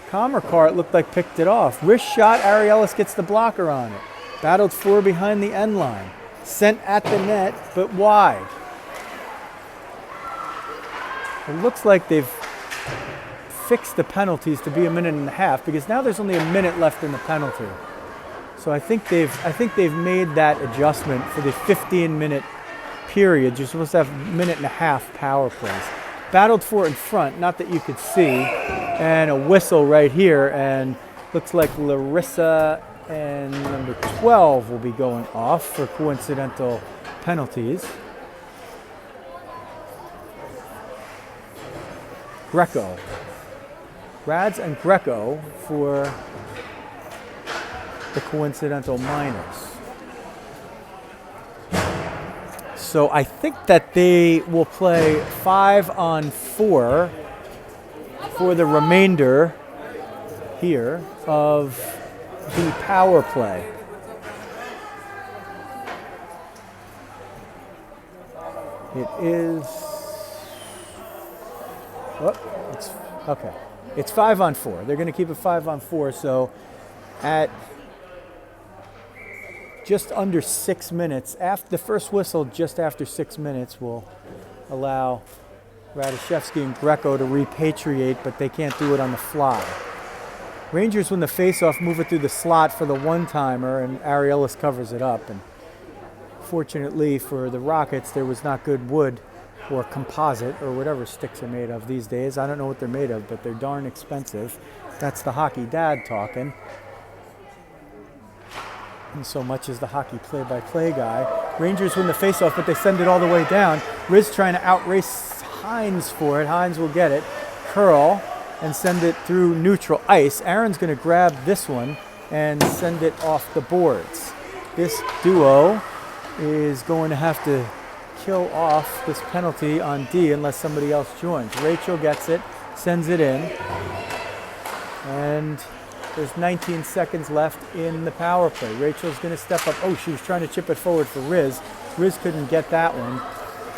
Comercar, it looked like, picked it off. Wrist shot, Ariellis gets the blocker on it. Battled for behind the end line. Sent at the net, but wide. It looks like they've fixed the penalties to be a minute and a half because now there's only a minute left in the penalty. So I think they've made that adjustment for the 15-minute period. You're supposed to have a minute and a half power plays. Battled for in front, not that you could see, and a whistle right here, and looks like Larissa and number 12 will be going off for coincidental penalties. Greco. Rads and Greco for the coincidental minors. So I think that they will play 5-on-4 for the remainder here of the power play. It is, okay. It's 5-on-4. They're going to keep it 5-on-4. So at just under 6 minutes, after the first whistle, just after 6 minutes, will allow Radoshevsky and Greco to repatriate, but they can't do it on the fly. Rangers win the faceoff, move it through the slot for the one-timer, and Ariellis covers it up. And fortunately for the Rockets, there was not good wood or composite or whatever sticks are made of these days. I don't know what they're made of, but they're darn expensive. That's the hockey dad talking. And so much as the hockey play-by-play guy. Rangers win the faceoff, but they send it all the way down. Riz trying to outrace Hines for it. Hines will get it. Curl and send it through neutral ice. Aaron's going to grab this one and send it off the boards. This duo is going to have to kill off this penalty on D unless somebody else joins. Rachel gets it, sends it in, and there's 19 seconds left in the power play. Rachel's going to step up. Oh, she was trying to chip it forward for Riz. Riz couldn't get that one.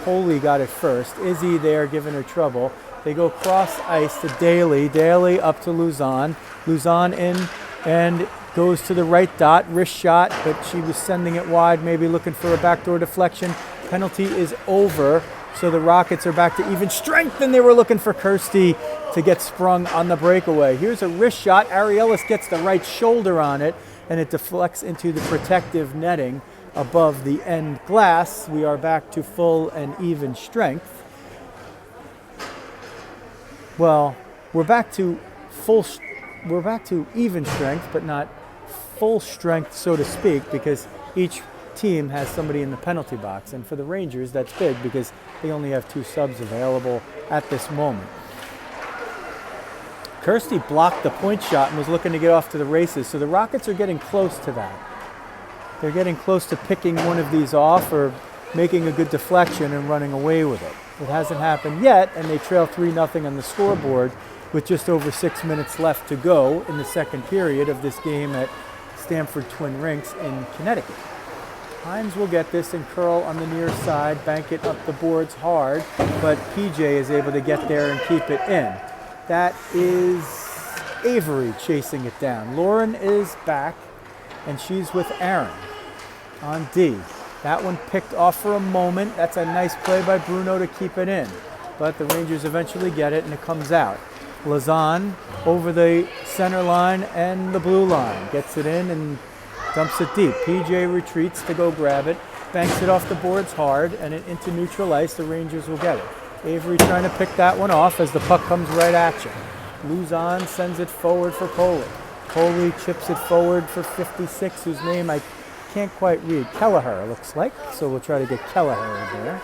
Poley got it first. Izzy there giving her trouble. They go cross ice to Daly. Daly up to Luzon. Luzon in and goes to the right dot. Wrist shot, but she was sending it wide, maybe looking for a backdoor deflection. Penalty is over, so the Rockets are back to even strength, and they were looking for Kirsty to get sprung on the breakaway. Here's a wrist shot. Ariellis gets the right shoulder on it, and it deflects into the protective netting above the end glass. We are back to full and even strength. Well, we're back to even strength, but not full strength, so to speak, because each team has somebody in the penalty box, and for the Rangers that's big because they only have 2 subs available at this moment. Kirsty blocked the point shot and was looking to get off to the races, so the Rockets are getting close to that. They're getting close to picking one of these off or making a good deflection and running away with it. It hasn't happened yet, and they trail 3-0 on the scoreboard with just over 6 minutes left to go in the second period of this game at Stamford Twin Rinks in Connecticut. Hines will get this and curl on the near side, bank it up the boards hard, but PJ is able to get there and keep it in. That is Avery chasing it down. Lauren is back, and she's with Aaron on D. That one picked off for a moment. That's a nice play by Bruno to keep it in, but the Rangers eventually get it, and it comes out. Lazan over the center line and the blue line. Gets it in and dumps it deep. PJ retreats to go grab it, banks it off the boards hard, and it into neutral ice. The Rangers will get it. Avery trying to pick that one off as the puck comes right at you. Luzon sends it forward for Coley. Coley chips it forward for 56, whose name I can't quite read. Kelleher, looks like. So we'll try to get Kelleher in there.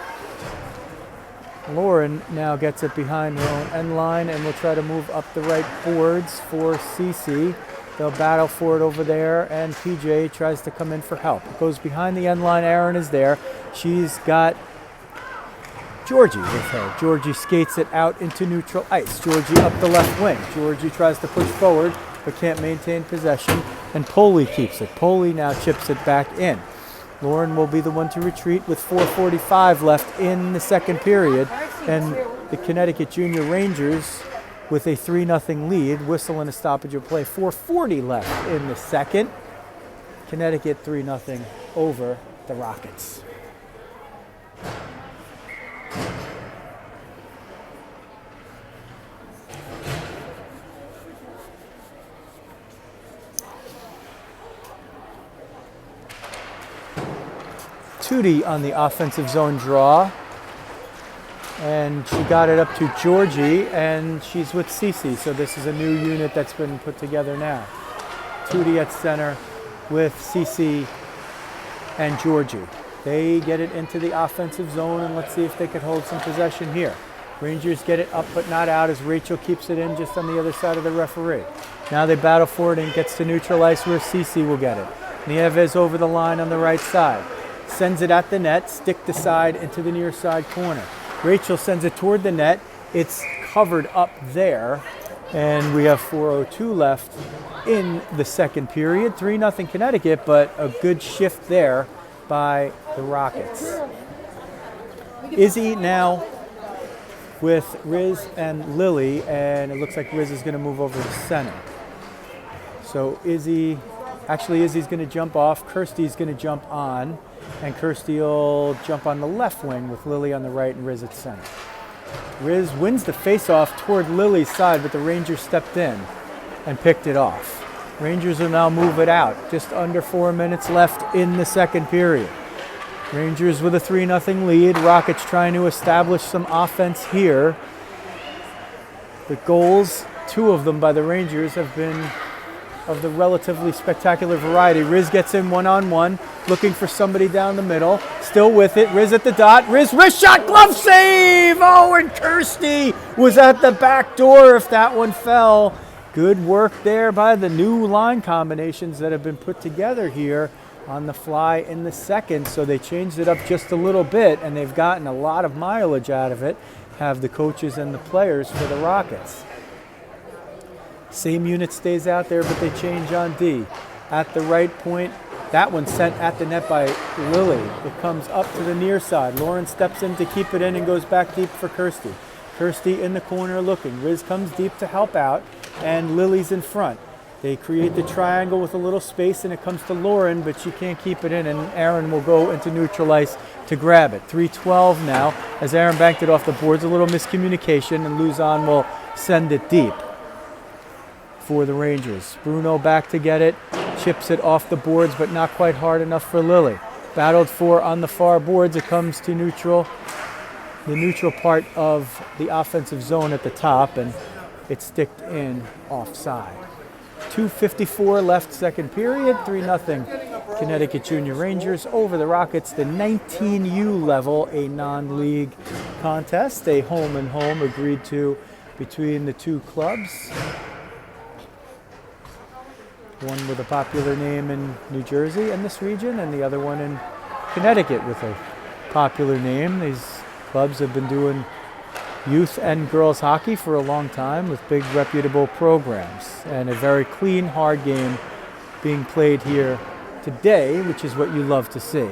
Lauren now gets it behind her own end line, and will try to move up the right boards for CC. They'll battle for it over there, and PJ tries to come in for help. It goes behind the end line. Aaron is there. She's got Georgie with her. Georgie skates it out into neutral ice. Georgie up the left wing. Georgie tries to push forward, but can't maintain possession, and Poley keeps it. Poley now chips it back in. Lauren will be the one to retreat with 4:45 left in the second period, and the Connecticut Junior Rangers with a 3-0 lead, whistle and a stoppage of play. 4:40 left in the second. Connecticut 3-0 over the Rockets. Tootie on the offensive zone draw. And she got it up to Georgie, and she's with Cece. So this is a new unit that's been put together now. Tootie at center with Cece and Georgie. They get it into the offensive zone, and let's see if they could hold some possession here. Rangers get it up but not out as Rachel keeps it in just on the other side of the referee. Now they battle for it and gets to neutral ice where Cece will get it. Nieves over the line on the right side. Sends it at the net, stick to side into the near side corner. Rachel sends it toward the net. It's covered up there, and we have 4:02 left in the second period. 3-0 Connecticut, but a good shift there by the Rockets. Izzy now with Riz and Lily, and it looks like Riz is going to move over to center. So Izzy's going to jump off. Kirsty's going to jump on. And Kirsty will jump on the left wing with Lily on the right and Riz at center. Riz wins the faceoff toward Lily's side, but the Rangers stepped in and picked it off. Rangers will now move it out. Just under 4 minutes left in the second period. Rangers with a 3-0 lead. Rockets trying to establish some offense here. The goals, 2 of them by the Rangers, have been of the relatively spectacular variety. Riz gets in one-on-one, looking for somebody down the middle. Still with it. Riz at the dot. Riz wrist shot, glove save! Oh, and Kirsty was at the back door if that one fell. Good work there by the new line combinations that have been put together here on the fly in the second. So they changed it up just a little bit, and they've gotten a lot of mileage out of it, have the coaches and the players for the Rockets. Same unit stays out there, but they change on D. At the right point, that one sent at the net by Lily. It comes up to the near side. Lauren steps in to keep it in and goes back deep for Kirsty. Kirsty in the corner looking. Riz comes deep to help out, and Lily's in front. They create the triangle with a little space, and it comes to Lauren, but she can't keep it in, and Aaron will go into neutral ice to grab it. 3:12 now, as Aaron banked it off the boards. A little miscommunication, and Luzon will send it deep for the Rangers. Bruno back to get it, chips it off the boards, but not quite hard enough for Lily. Battled for on the far boards. It comes to neutral, the neutral part of the offensive zone at the top, and it's sticked in offside. 2:54 left second period. 3-0 Connecticut Junior Rangers over the Rockets. The 19U level, a non-league contest, a home and home agreed to between the two clubs. One with a popular name in New Jersey and this region, and the other one in Connecticut with a popular name. These clubs have been doing youth and girls hockey for a long time with big reputable programs, and a very clean, hard game being played here today, which is what you love to see.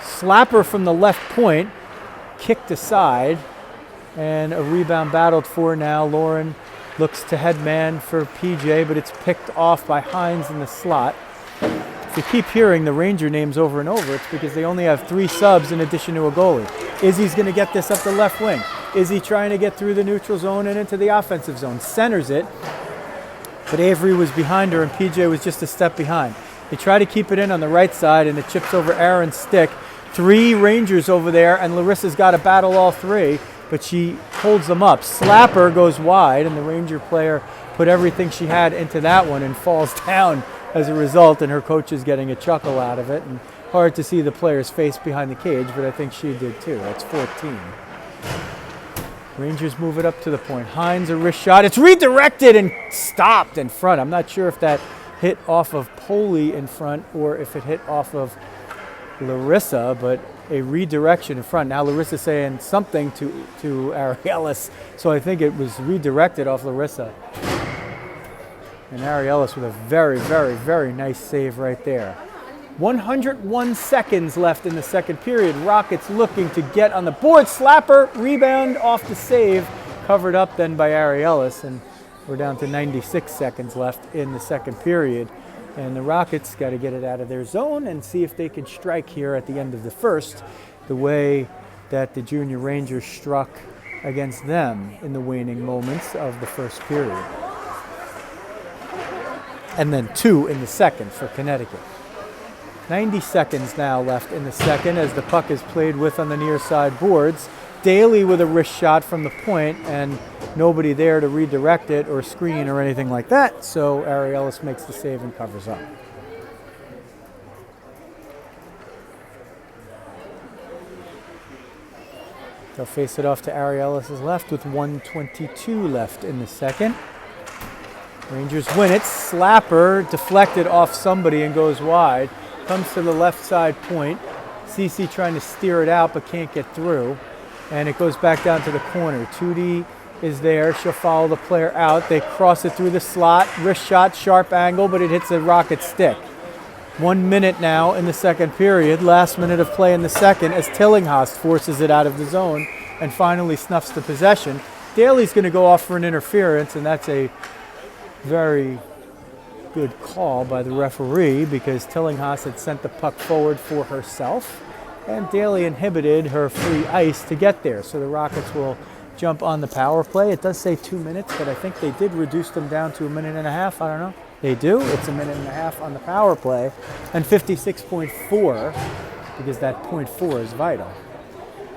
Slapper from the left point, kicked aside, and a rebound battled for now. Lauren looks to headman for PJ, but it's picked off by Hines in the slot. If you keep hearing the Ranger names over and over, it's because they only have 3 subs in addition to a goalie. Izzy's going to get this up the left wing. Izzy trying to get through the neutral zone and into the offensive zone. Centers it, but Avery was behind her and PJ was just a step behind. They try to keep it in on the right side, and it chips over Aaron's stick. 3 Rangers over there, and Larissa's got to battle all 3, but she holds them up. Slapper goes wide, and the Ranger player put everything she had into that one and falls down as a result, and her coach is getting a chuckle out of it. And hard to see the player's face behind the cage, but I think she did too. That's 14. Rangers move it up to the point. Hines, a wrist shot. It's redirected and stopped in front. I'm not sure if that hit off of Poley in front or if it hit off of Larissa, but a redirection in front. Now Larissa's saying something to Ariellis, so I think it was redirected off Larissa. And Ariellis with a very, very, very nice save right there. 101 seconds left in the second period. Rockets looking to get on the board. Slapper, rebound off the save, covered up then by Ariellis, and we're down to 96 seconds left in the second period. And the Rockets got to get it out of their zone and see if they can strike here at the end of the first, the way that the Junior Rangers struck against them in the waning moments of the first period. And then 2 in the second for Connecticut. 90 seconds now left in the second as the puck is played with on the near side boards. Daly with a wrist shot from the point and nobody there to redirect it or screen or anything like that, so Ariellis makes the save and covers up. They'll face it off to Ariellis' left with 1:22 left in the second. Rangers win it. Slapper deflected off somebody and goes wide. Comes to the left side point. Cece trying to steer it out but can't get through. And it goes back down to the corner. Tootie is there. She'll follow the player out. They cross it through the slot. Wrist shot, sharp angle, but it hits the Rocket stick. 1 minute now in the second period. Last minute of play in the second as Tillinghast forces it out of the zone and finally snuffs the possession. Daly's going to go off for an interference, and that's a very good call by the referee because Tillinghast had sent the puck forward for herself, and Daly inhibited her free ice to get there. So the Rockets will jump on the power play. It does say 2 minutes, but I think they did reduce them down to 1.5 minutes. I don't know. They do. It's 1.5 minutes on the power play, and 56.4 because that 0.4 is vital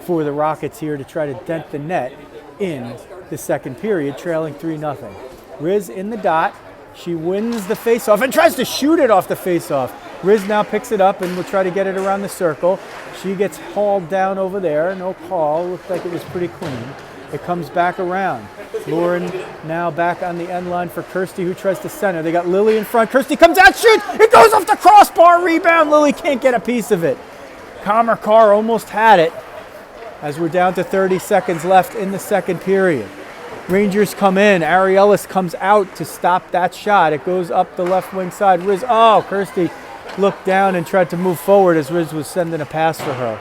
for the Rockets here to try to dent the net in the second period, trailing 3-0. Riz in the dot. She wins the faceoff and tries to shoot it off the faceoff. Riz now picks it up and will try to get it around the circle. She gets hauled down over there. No call. Looked like it was pretty clean. It comes back around. Lauren now back on the end line for Kirsty, who tries to center. They got Lily in front. Kirsty comes out, shoots. It goes off the crossbar. Rebound. Lily can't get a piece of it. Commer Carr almost had it as we're down to 30 seconds left in the second period. Rangers come in. Ariellis comes out to stop that shot. It goes up the left wing side. Riz, Kirsty looked down and tried to move forward as Riz was sending a pass for her.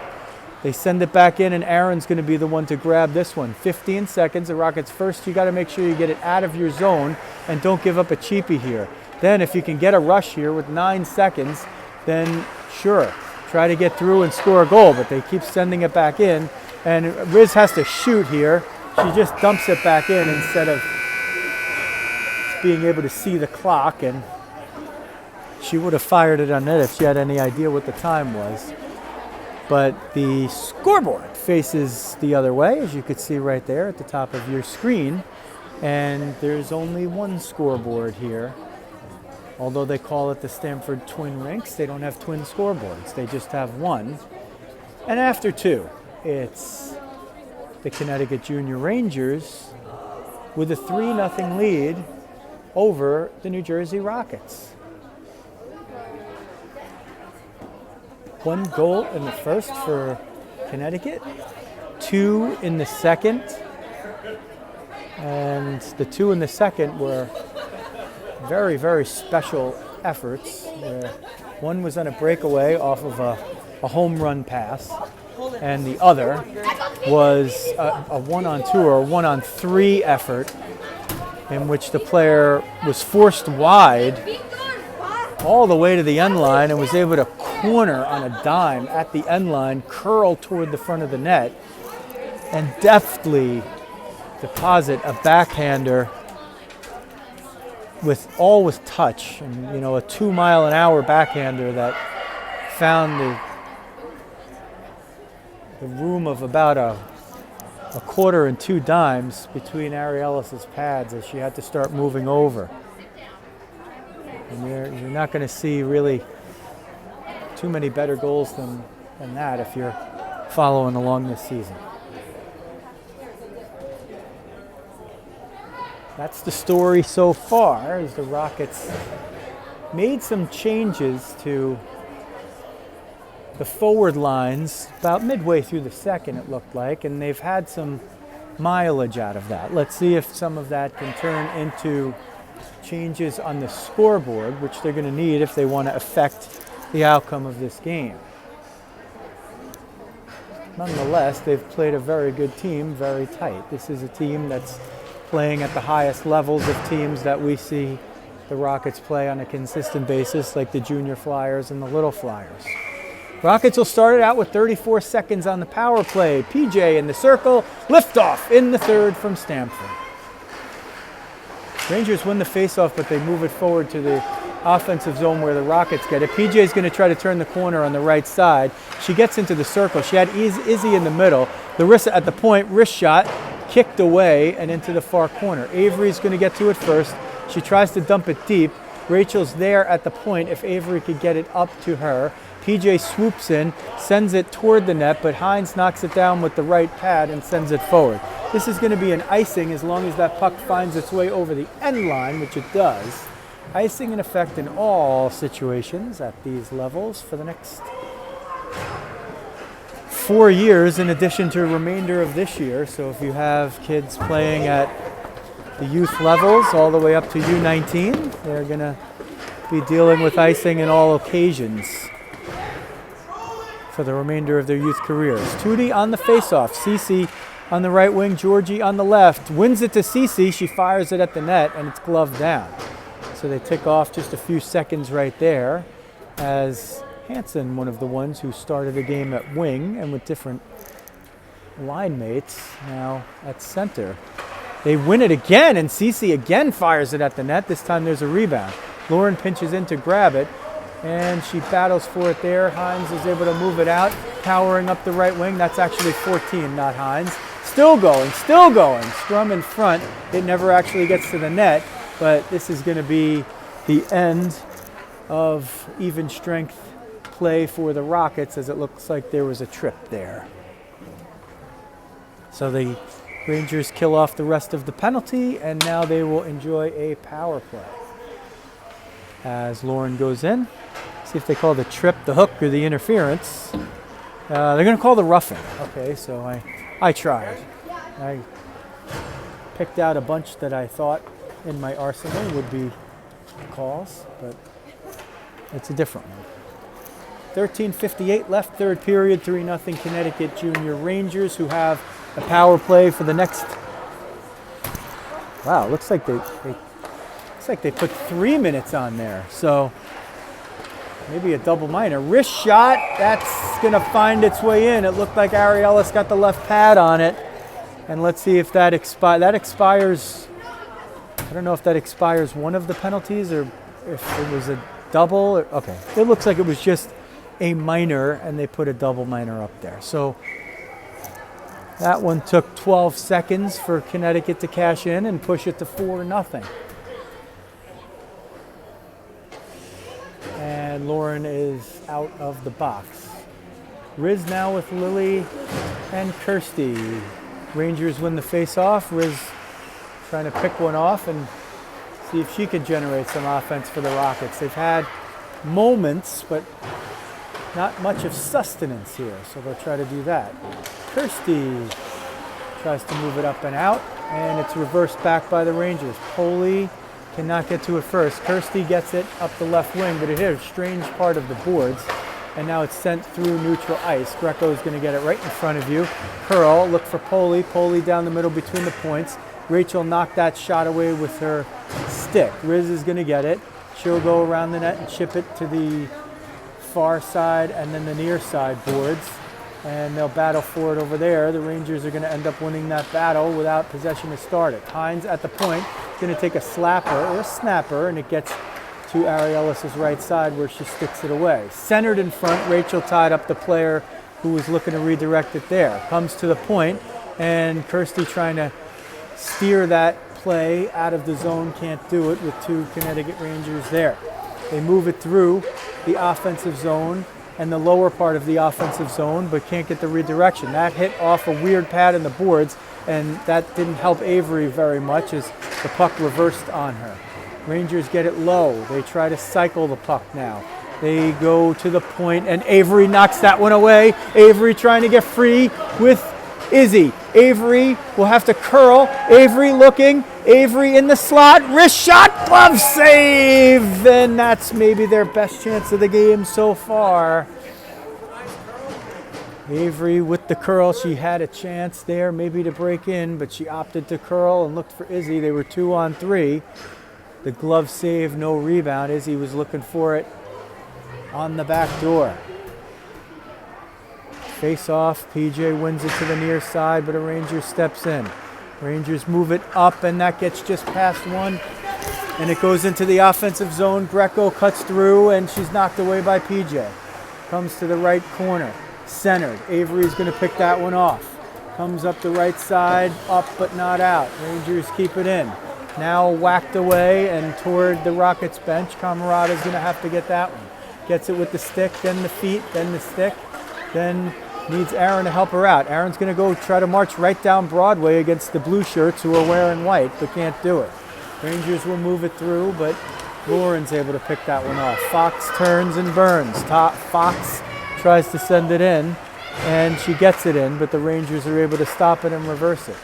They send it back in, and Aaron's going to be the one to grab this one. 15 seconds. The Rockets first, you got to make sure you get it out of your zone and don't give up a cheapie here. Then if you can get a rush here with 9 seconds, then sure, try to get through and score a goal, but they keep sending it back in, and Riz has to shoot here. She just dumps it back in instead of being able to see the clock, and she would have fired it on net if she had any idea what the time was. But the scoreboard faces the other way, as you could see right there at the top of your screen, and there's only one scoreboard here. Although they call it the Stamford Twin Rinks, they don't have twin scoreboards. They just have one. And after 2, it's the Connecticut Junior Rangers with a 3-0 lead over the New Jersey Rockets. 1 goal in the first for Connecticut, 2 in the second, and the 2 in the second were very, very special efforts where One was on a breakaway off of a home run pass, and the other was a 1-on-2 or a 1-on-3 effort in which the player was forced wide all the way to the end line and was able to corner on a dime at the end line, curl toward the front of the net, and deftly deposit a backhander with touch, and a 2-mile-an-hour backhander that found the room of about a quarter and 2 dimes between Ariellis's pads as she had to start moving over. And you're not going to see really too many better goals than that if you're following along this season. That's the story so far, as the Rockets made some changes to the forward lines about midway through the second, it looked like, and they've had some mileage out of that. Let's see if some of that can turn into changes on the scoreboard, which they're going to need if they want to affect the outcome of this game. Nonetheless, they've played a very good team, very tight. This is a team that's playing at the highest levels of teams that we see the Rockets play on a consistent basis, like the Junior Flyers and the Little Flyers. Rockets will start it out with 34 seconds on the power play. PJ in the circle, liftoff in the third from Stamford. Rangers win the faceoff, but they move it forward to the offensive zone where the Rockets get it. PJ is going to try to turn the corner on the right side. She gets into the circle. She had Izzy in the middle. Larissa at the point, wrist shot, kicked away and into the far corner. Avery's going to get to it first. She tries to dump it deep. Rachel's there at the point if Avery could get it up to her. PJ swoops in, sends it toward the net, but Hines knocks it down with the right pad and sends it forward. This is going to be an icing as long as that puck finds its way over the end line, which it does. Icing in effect in all situations at these levels for the next 4 years, in addition to the remainder of this year. So if you have kids playing at the youth levels all the way up to U19, they're going to be dealing with icing in all occasions for the remainder of their youth careers. Tootie on the faceoff. Cece on the right wing, Georgie on the left. Wins it to Cece. She fires it at the net, and it's gloved down. So they tick off just a few seconds right there as Hansen, one of the ones who started the game at wing and with different line mates, now at center. They win it again, and Cece again fires it at the net. This time there's a rebound. Lauren pinches in to grab it, and she battles for it there. Hines is able to move it out, powering up the right wing. That's actually 14, not Hines. Still going, still going. Strum in front. It never actually gets to the net, but this is going to be the end of even strength play for the Rockets, as it looks like there was a trip there. So the Rangers kill off the rest of the penalty, and now they will enjoy a power play. As Lauren goes in, see if they call the trip, the hook, or the interference. They're going to call the roughing. Okay, so I tried. I picked out a bunch that I thought in my arsenal would be calls, but it's a different one. 13:58 left, third period, 3-0 Connecticut Junior Rangers, who have a power play for the next. Wow, looks like they put 3 minutes on there. So maybe a double minor. Wrist shot, that's going to find its way in. It looked like Ariellis got the left pad on it. And let's see if that expires. I don't know if that expires one of the penalties or if it was a double. Okay, it looks like it was just a minor, and they put a double minor up there. So that one took 12 seconds for Connecticut to cash in and push it to 4-0. And Lauren is out of the box. Riz now with Lily and Kirsty. Rangers win the face-off. Riz trying to pick one off and see if she can generate some offense for the Rockets. They've had moments, but not much of sustenance here, so they'll try to do that. Kirsty tries to move it up and out, and it's reversed back by the Rangers. Poley Cannot get to it first. Kirsty gets it up the left wing, but it hit a strange part of the boards. And now it's sent through neutral ice. Greco is going to get it right in front of you. Curl, look for Poli. Poli down the middle between the points. Rachel knocked that shot away with her stick. Riz is going to get it. She'll go around the net and chip it to the far side and then the near side boards. And they'll battle for it over there. The Rangers are going to end up winning that battle without possession to start it. Hines at the point, going to take a slapper or a snapper, and it gets to Ari Ellis's right side where she sticks it away. Centered in front, Rachel tied up the player who was looking to redirect it there. Comes to the point, and Kirsty trying to steer that play out of the zone, can't do it with 2 Connecticut Rangers there. They move it through the offensive zone and the lower part of the offensive zone, but can't get the redirection. That hit off a weird pad in the boards, and that didn't help Avery very much as the puck reversed on her. Rangers get it low. They try to cycle the puck now. They go to the point, and Avery knocks that one away. Avery trying to get free with Izzy. Avery will have to curl. Avery looking. Avery in the slot. Wrist shot. Glove save. And that's maybe their best chance of the game so far. Avery with the curl. She had a chance there maybe to break in, but she opted to curl and looked for Izzy. They were 2-on-3. The glove save, no rebound. Izzy was looking for it on the back door. Face off, PJ wins it to the near side, but a Ranger steps in. Rangers move it up, and that gets just past one, and it goes into the offensive zone. Greco cuts through, and she's knocked away by PJ. Comes to the right corner, centered. Avery's going to pick that one off. Comes up the right side, up but not out. Rangers keep it in. Now whacked away and toward the Rockets bench. Camarada's going to have to get that one. Gets it with the stick, then the feet, then the stick, then needs Aaron to help her out. Aaron's going to go try to march right down Broadway against the blue shirts who are wearing white, but can't do it. Rangers will move it through, but Lauren's able to pick that one off. Fox turns and burns. Fox tries to send it in, and she gets it in, but the Rangers are able to stop it and reverse it.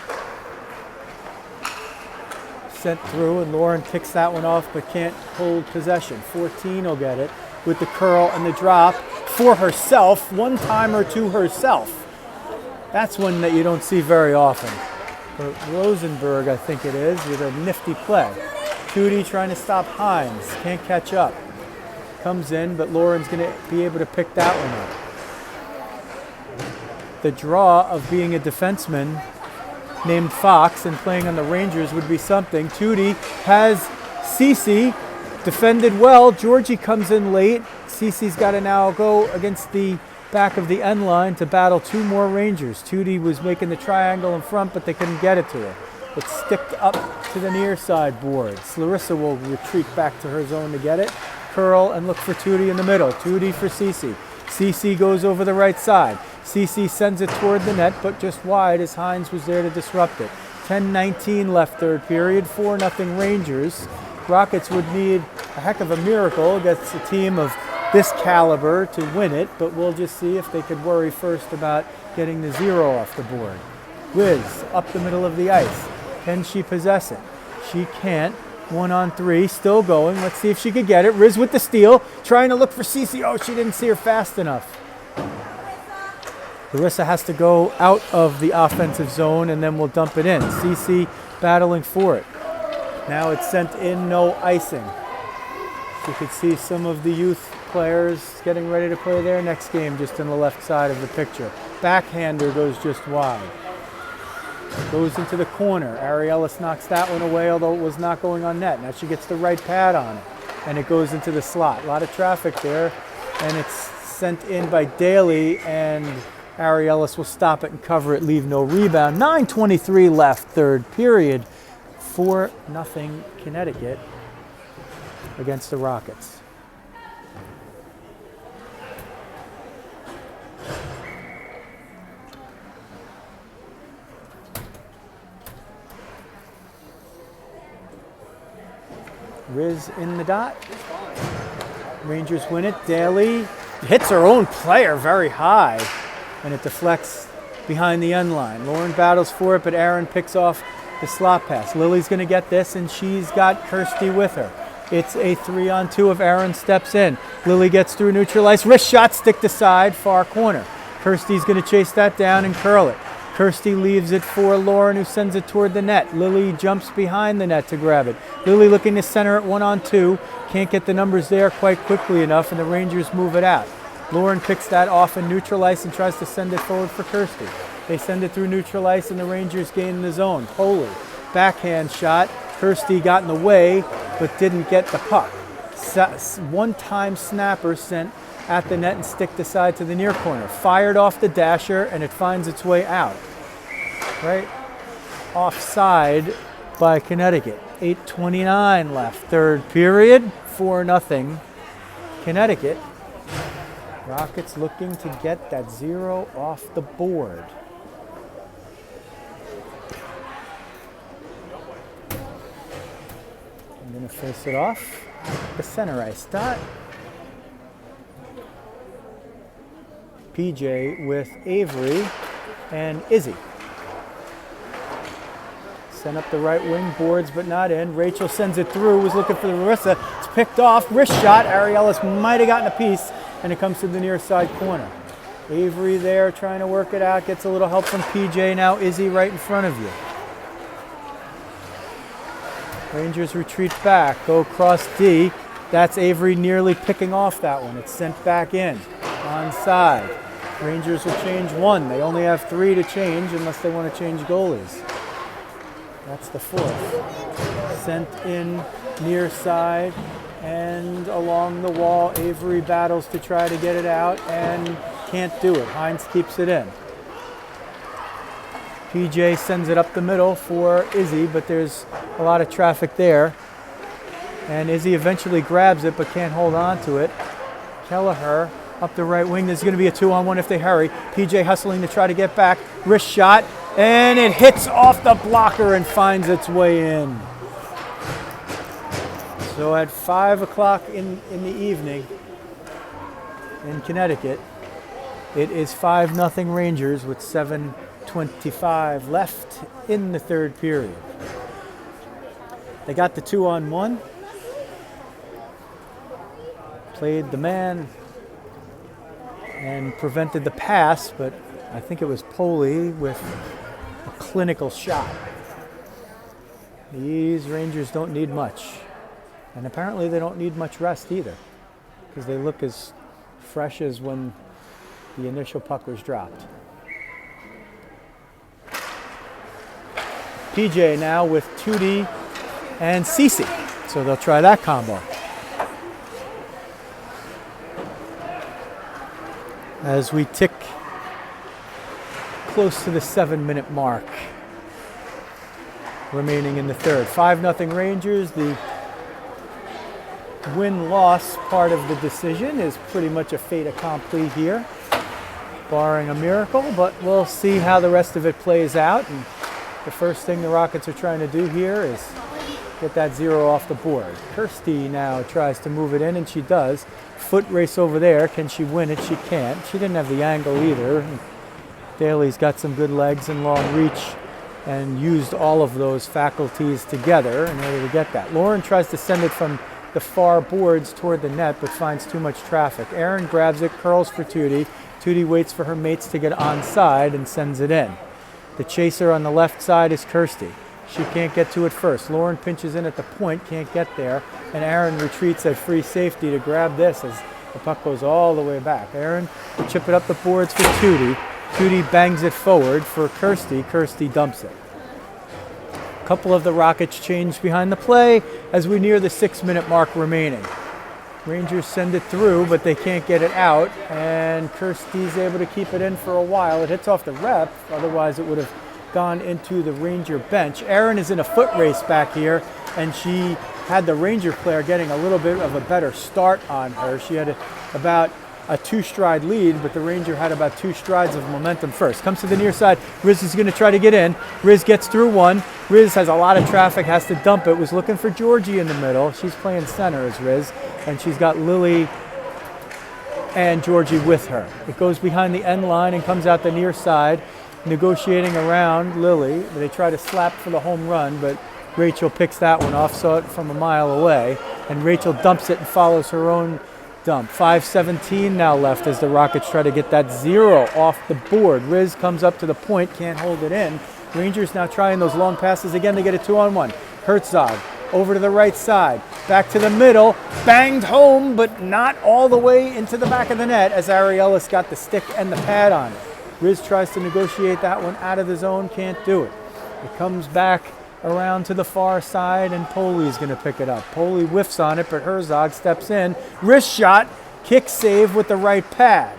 Sent through, and Lauren picks that one off but can't hold possession. 14 will get it with the curl and the drop for herself, one-timer to herself. That's one that you don't see very often. But Rosenberg, I think it is, with a nifty play. Tootie trying to stop Hines, can't catch up. Comes in, but Lauren's going to be able to pick that one up. The draw of being a defenseman named Fox and playing on the Rangers would be something. Tootie has Cece defended well. Georgie comes in late. Cece's got to now go against the back of the end line to battle 2 more Rangers. Tootie was making the triangle in front, but they couldn't get it to her. It's sticked up to the near side boards. Larissa will retreat back to her zone to get it. Curl and look for Tootie in the middle. Tootie for Cece. Cece goes over the right side. Cece sends it toward the net, but just wide as Hines was there to disrupt it. 10:19 left third period, 4-0 Rangers. Rockets would need a heck of a miracle against a team of this caliber to win it, but we'll just see if they could worry first about getting the 0 off the board. Wiz up the middle of the ice. Can she possess it? She can't. 1-on-3, still going. Let's see if she could get it. Riz with the steal, trying to look for Cece. Oh, she didn't see her fast enough. Larissa has to go out of the offensive zone, and then we'll dump it in. Cece battling for it. Now it's sent in, no icing. You could see some of the youth players getting ready to play their next game just on the left side of the picture. Backhander goes just wide. Goes into the corner. Ari Ellis knocks that one away, although it was not going on net. Now she gets the right pad on it, and it goes into the slot. A lot of traffic there, and it's sent in by Daly, and Ari Ellis will stop it and cover it, leave no rebound. 9:23 left, third period. 4-0 Connecticut against the Rockets. Riz in the dot. Rangers win it. Daly hits her own player very high, and it deflects behind the end line. Lauren battles for it, but Aaron picks off the slot pass. Lily's going to get this, and she's got Kirsty with her. It's a 3-on-2 of Aaron steps in. Lily gets through, neutralized. Wrist shot, stick to side, far corner. Kirsty's going to chase that down and curl it. Kirsty leaves it for Lauren, who sends it toward the net. Lily jumps behind the net to grab it. Lily looking to center it 1-on-2. Can't get the numbers there quite quickly enough, and the Rangers move it out. Lauren picks that off and neutralized and tries to send it forward for Kirsty. They send it through neutral ice, and the Rangers gain the zone. Poley, backhand shot. Kirsty got in the way, but didn't get the puck. One-time snapper sent at the net and stick to side to the near corner. Fired off the dasher, and it finds its way out. Right offside by Connecticut. 8:29 left. Third period, 4-0 Connecticut. Rockets looking to get that 0 off the board. I'm going to face it off the center ice dot. PJ with Avery and Izzy. Sent up the right wing, boards but not in. Rachel sends it through, was looking for the Marissa. It's picked off, wrist shot. Arielis might have gotten a piece, and it comes to the near side corner. Avery there trying to work it out, gets a little help from PJ. Now Izzy right in front of you. Rangers retreat back, go across D. That's Avery nearly picking off that one. It's sent back in, onside. Rangers will change 1. They only have 3 to change unless they want to change goalies. That's the 4th. Sent in near side and along the wall. Avery battles to try to get it out and can't do it. Hines keeps it in. PJ sends it up the middle for Izzy, but there's a lot of traffic there. And Izzy eventually grabs it but can't hold on to it. Kelleher up the right wing. There's going to be a 2-on-1 if they hurry. PJ hustling to try to get back. Wrist shot, and it hits off the blocker and finds its way in. So at 5 o'clock in the evening in Connecticut, it is 5-0 Rangers with 7:25 left in the third period. They got the 2-on-1. Played the man and prevented the pass, but I think it was Poley with a clinical shot. These Rangers don't need much. And apparently they don't need much rest either, because they look as fresh as when the initial puck was dropped. PJ now with Tootie and Cece, so they'll try that combo. As we tick close to the 7-minute mark remaining in the third. 5-0 Rangers. The win-loss part of the decision is pretty much a fait accompli here, barring a miracle, but we'll see how the rest of it plays out. And the first thing the Rockets are trying to do here is get that 0 off the board. Kirsty now tries to move it in, and she does. Foot race over there. Can she win it? She can't. She didn't have the angle either. Daly's got some good legs and long reach and used all of those faculties together in order to get that. Lauren tries to send it from the far boards toward the net, but finds too much traffic. Aaron grabs it, curls for Tootie. Tootie waits for her mates to get onside and sends it in. The chaser on the left side is Kirsty. She can't get to it first. Lauren pinches in at the point, can't get there, and Aaron retreats at free safety to grab this as the puck goes all the way back. Aaron will chip it up the boards for Tootie. Tootie bangs it forward for Kirsty. Kirsty dumps it. A couple of the Rockets change behind the play as we near the 6-minute mark remaining. Rangers send it through, but they can't get it out, and Kirsty's able to keep it in for a while. It hits off the rep, otherwise it would have gone into the Ranger bench. Erin is in a foot race back here, and she had the Ranger player getting a little bit of a better start on her. She had about a 2-stride lead, but the Ranger had about 2 strides of momentum first. Comes to the near side. Riz is going to try to get in. Riz gets through one. Riz has a lot of traffic, has to dump it. Was looking for Georgie in the middle. She's playing center as Riz, and she's got Lily and Georgie with her. It goes behind the end line and comes out the near side. negotiating around Lily. They try to slap for the home run, but Rachel picks that one off, saw it from a mile away, and Rachel dumps it and follows her own dump. 5:17 now left as the Rockets try to get that 0 off the board. Riz comes up to the point, can't hold it in. Rangers now trying those long passes again. They get a 2-on-1. Herzog over to the right side, back to the middle, banged home, but not all the way into the back of the net as Ariellis got the stick and the pad on it. Riz tries to negotiate that one out of the zone, can't do it. It comes back around to the far side, and Poli's going to pick it up. Poli whiffs on it, but Herzog steps in. Wrist shot, kick save with the right pad.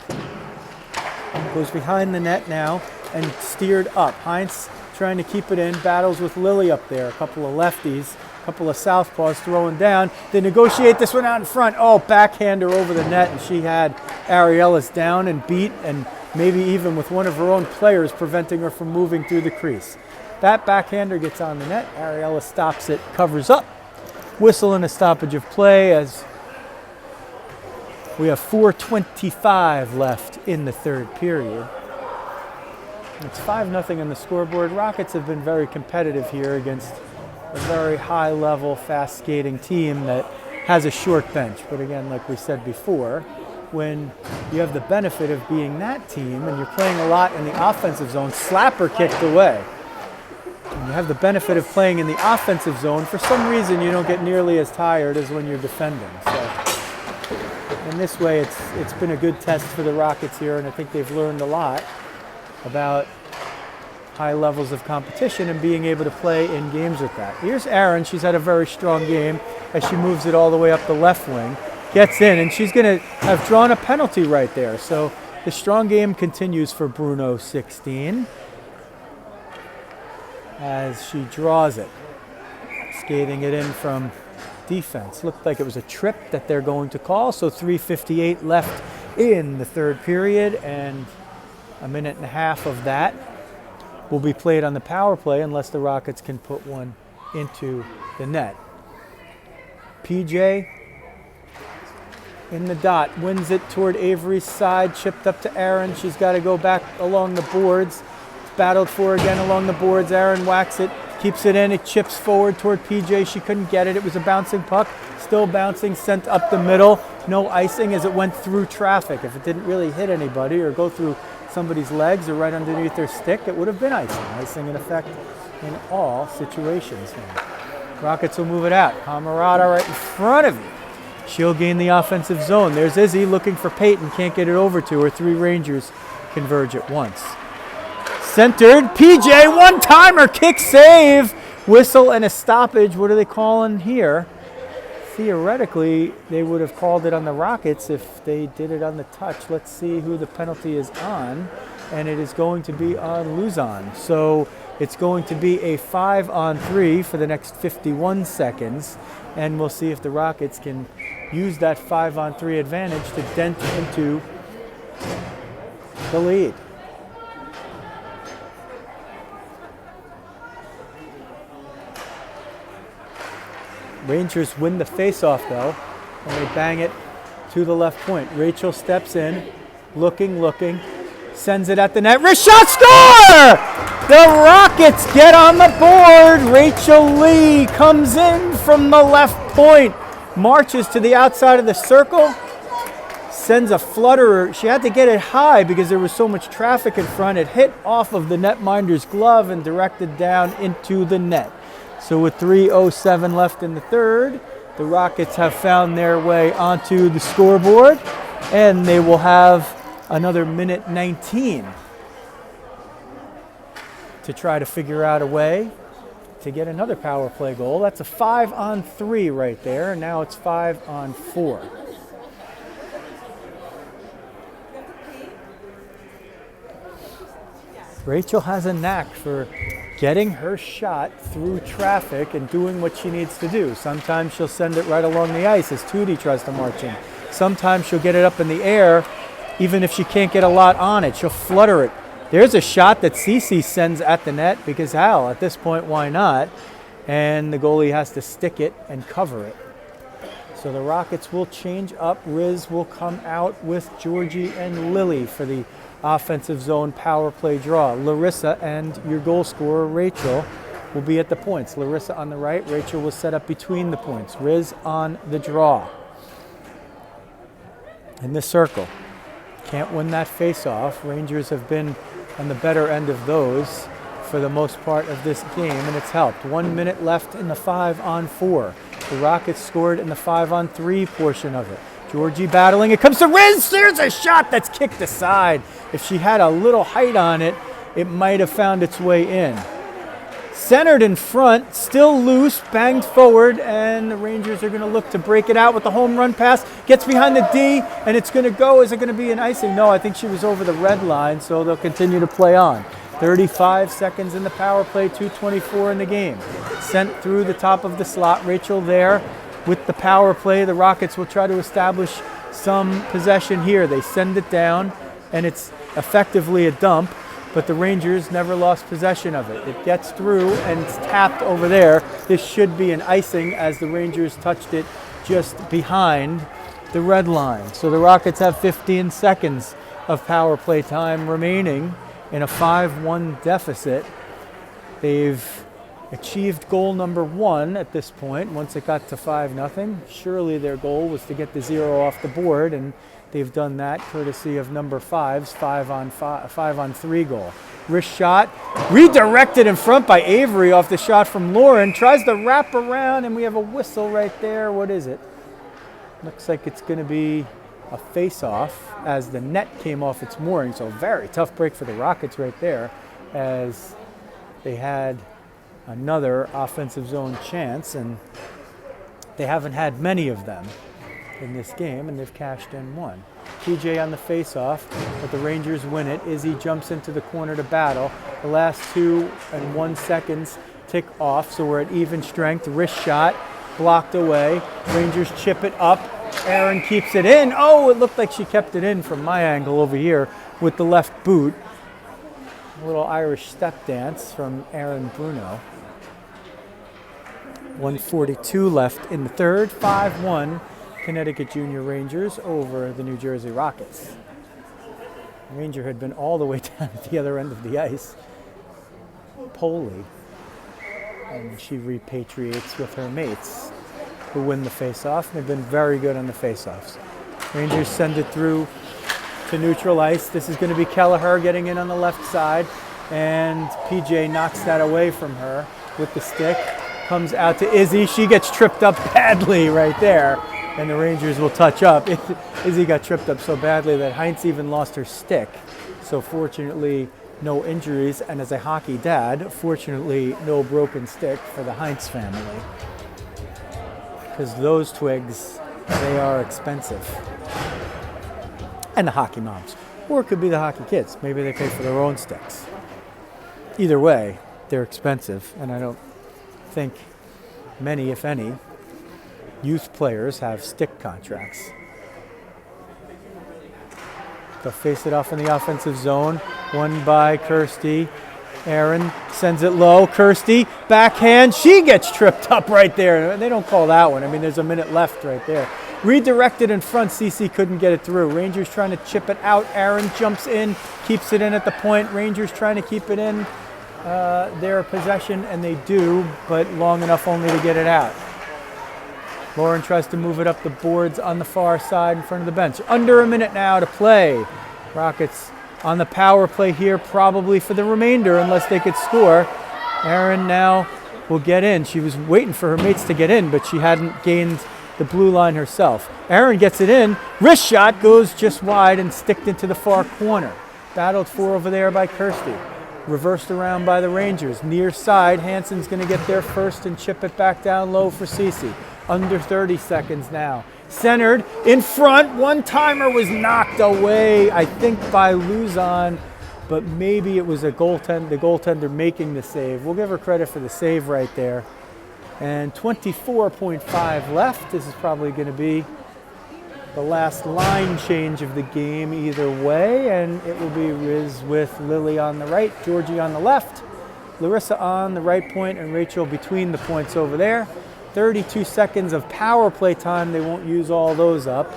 Goes behind the net now and steered up. Heinz trying to keep it in, battles with Lily up there. A couple of lefties, a couple of southpaws throwing down. They negotiate this one out in front. Oh, backhander over the net, and she had Ariellis down and beat, and maybe even with one of her own players preventing her from moving through the crease. That backhander gets on the net. Ariella stops it, covers up. Whistle and a stoppage of play as we have 4:25 left in the third period. It's 5-0 on the scoreboard. Rockets have been very competitive here against a very high-level, fast-skating team that has a short bench. But again, like we said before, when you have the benefit of being that team and you're playing a lot in the offensive zone, slapper kicked away. And you have the benefit of playing in the offensive zone. For some reason, you don't get nearly as tired as when you're defending. So, in this way, it's been a good test for the Rockets here, and I think they've learned a lot about high levels of competition and being able to play in games with that. Here's Aaron. She's had a very strong game as she moves it all the way up the left wing. Gets in, and she's going to have drawn a penalty right there. So the strong game continues for Bruno 16. As she draws it, skating it in from defense. Looked like it was a trip that they're going to call, so 3:58 left in the third period, and a minute and a half of that will be played on the power play unless the Rockets can put one into the net. PJ in the dot, wins it toward Avery's side, chipped up to Aaron. She's got to go back along the boards. Battled for again along the boards. Aaron whacks it, keeps it in. It chips forward toward PJ. She couldn't get it. It was a bouncing puck. Still bouncing, sent up the middle. No icing as it went through traffic. If it didn't really hit anybody or go through somebody's legs or right underneath their stick, it would have been icing. Icing in effect in all situations now. Rockets will move it out. Camarada right in front of you. She'll gain the offensive zone. There's Izzy looking for Peyton. Can't get it over to her. 3 Rangers converge at once. Centered, PJ, one-timer, kick save, whistle and a stoppage. What are they calling here? Theoretically, they would have called it on the Rockets if they did it on the touch. Let's see who the penalty is on, and it is going to be on Luzon. So it's going to be a 5-on-3 for the next 51 seconds, and we'll see if the Rockets can use that 5-on-3 advantage to dent into the lead. Rangers win the face-off, though, and they bang it to the left point. Rachel steps in, looking, sends it at the net. Wrist shot, score! The Rockets get on the board. Rachel Lee comes in from the left point, marches to the outside of the circle, sends a flutterer. She had to get it high because there was so much traffic in front. It hit off of the netminder's glove and directed down into the net. So with 3:07 left in the third, the Rockets have found their way onto the scoreboard, and they will have another minute 19 to try to figure out a way to get another power play goal. That's a 5-on-3 right there. Now it's 5-on-4. Rachel has a knack for getting her shot through traffic and doing what she needs to do. Sometimes she'll send it right along the ice as Tootie tries to march in. Sometimes she'll get it up in the air, even if she can't get a lot on it. She'll flutter it. There's a shot that Cece sends at the net because hell, at this point, why not? And the goalie has to stick it and cover it. So the Rockets will change up. Riz will come out with Georgie and Lily for the offensive zone power play draw. Larissa and your goal scorer, Rachel, will be at the points. Larissa on the right, Rachel will set up between the points. Riz on the draw. In the circle. Can't win that face-off. Rangers have been on the better end of those for the most part of this game, and it's helped. 1 minute left in the 5-on-4. The Rockets scored in the 5-on-3 portion of it. Georgie battling. It comes to Riz. There's a shot that's kicked aside. If she had a little height on it, it might have found its way in. Centered in front, still loose, banged forward, and the Rangers are going to look to break it out with the home run pass. Gets behind the D, and it's going to go. Is it going to be an icing? No, I think she was over the red line, so they'll continue to play on. 35 seconds in the power play, 2:24 in the game. Sent through the top of the slot. Rachel there with the power play. The Rockets will try to establish some possession here. They send it down, and it's effectively a dump. But the Rangers never lost possession of it. It gets through and it's tapped over there. This should be an icing as the Rangers touched it just behind the red line. So the Rockets have 15 seconds of power play time remaining in a 5-1 deficit. They've achieved goal number 1 at this point once it got to 5-0. Surely their goal was to get the 0 off the board, and they've done that courtesy of number 5's 5-on-3 goal. Wrist shot, redirected in front by Avery off the shot from Lauren. Tries to wrap around, and we have a whistle right there. What is it? Looks like it's going to be a face-off as the net came off its mooring. So very tough break for the Rockets right there as they had another offensive zone chance, and they haven't had many of them in this game, and they've cashed in one. PJ on the face-off, but the Rangers win it. Izzy jumps into the corner to battle. The last 2 and 1 seconds tick off, so we're at even strength. Wrist shot, blocked away. Rangers chip it up. Aaron keeps it in. Oh, it looked like she kept it in from my angle over here with the left boot. A little Irish step dance from Aaron Bruno. 1:42 left in the third. 5-1. Connecticut Junior Rangers over the New Jersey Rockets. Ranger had been all the way down at the other end of the ice, Polly, and she repatriates with her mates who win the face-off. They've been very good on the face-offs. Rangers send it through to neutral ice. This is going to be Kelleher getting in on the left side, and PJ knocks that away from her with the stick. Comes out to Izzy. She gets tripped up badly right there, and the Rangers will touch up. Izzy got tripped up so badly that Heinz even lost her stick. So fortunately, no injuries, and as a hockey dad, fortunately, no broken stick for the Heinz family. Because those twigs, they are expensive. And the hockey moms. Or it could be the hockey kids. Maybe they pay for their own sticks. Either way, they're expensive, and I don't think many, if any, youth players have stick contracts. They'll face it off in the offensive zone. Won by Kirsty. Aaron sends it low. Kirsty, backhand. She gets tripped up right there. They don't call that one. I mean, there's a minute left right there. Redirected in front. Cece couldn't get it through. Rangers trying to chip it out. Aaron jumps in, keeps it in at the point. Rangers trying to keep it in their possession, and they do, but long enough only to get it out. Lauren tries to move it up the boards on the far side in front of the bench. Under a minute now to play. Rockets on the power play here, probably for the remainder, unless they could score. Aaron now will get in. She was waiting for her mates to get in, but she hadn't gained the blue line herself. Aaron gets it in. Wrist shot goes just wide and sticked into the far corner. Battled for over there by Kirsty. Reversed around by the Rangers. Near side, Hansen's going to get there first and chip it back down low for Cece. Under 30 seconds now. Centered in front. One-timer was knocked away, I think, by Luzon, but maybe it was the goaltender making the save. We'll give her credit for the save right there. And 24.5 left. This is probably going to be the last line change of the game either way, and it will be Riz with Lily on the right, Georgie on the left, Larissa on the right point, and Rachel between the points over there. 32 seconds of power play time. They won't use all those up.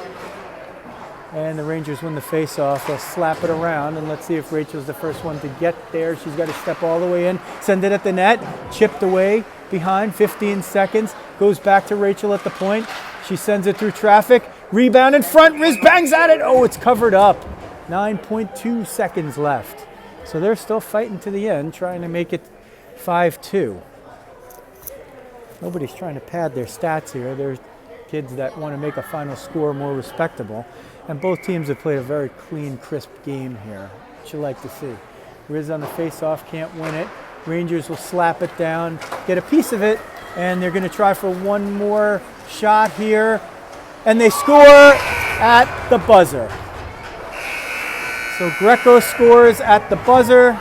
And the Rangers win the face-off. They'll slap it around, and let's see if Rachel's the first one to get there. She's got to step all the way in, send it at the net, chipped away behind, 15 seconds. Goes back to Rachel at the point. She sends it through traffic. Rebound in front. Riz bangs at it. Oh, it's covered up. 9.2 seconds left. So they're still fighting to the end, trying to make it 5-2. Nobody's trying to pad their stats here. They're kids that want to make a final score more respectable. And both teams have played a very clean, crisp game here, which you like to see. Riz on the face-off, can't win it. Rangers will slap it down, get a piece of it, and they're going to try for one more shot here. And they score at the buzzer. So Greco scores at the buzzer.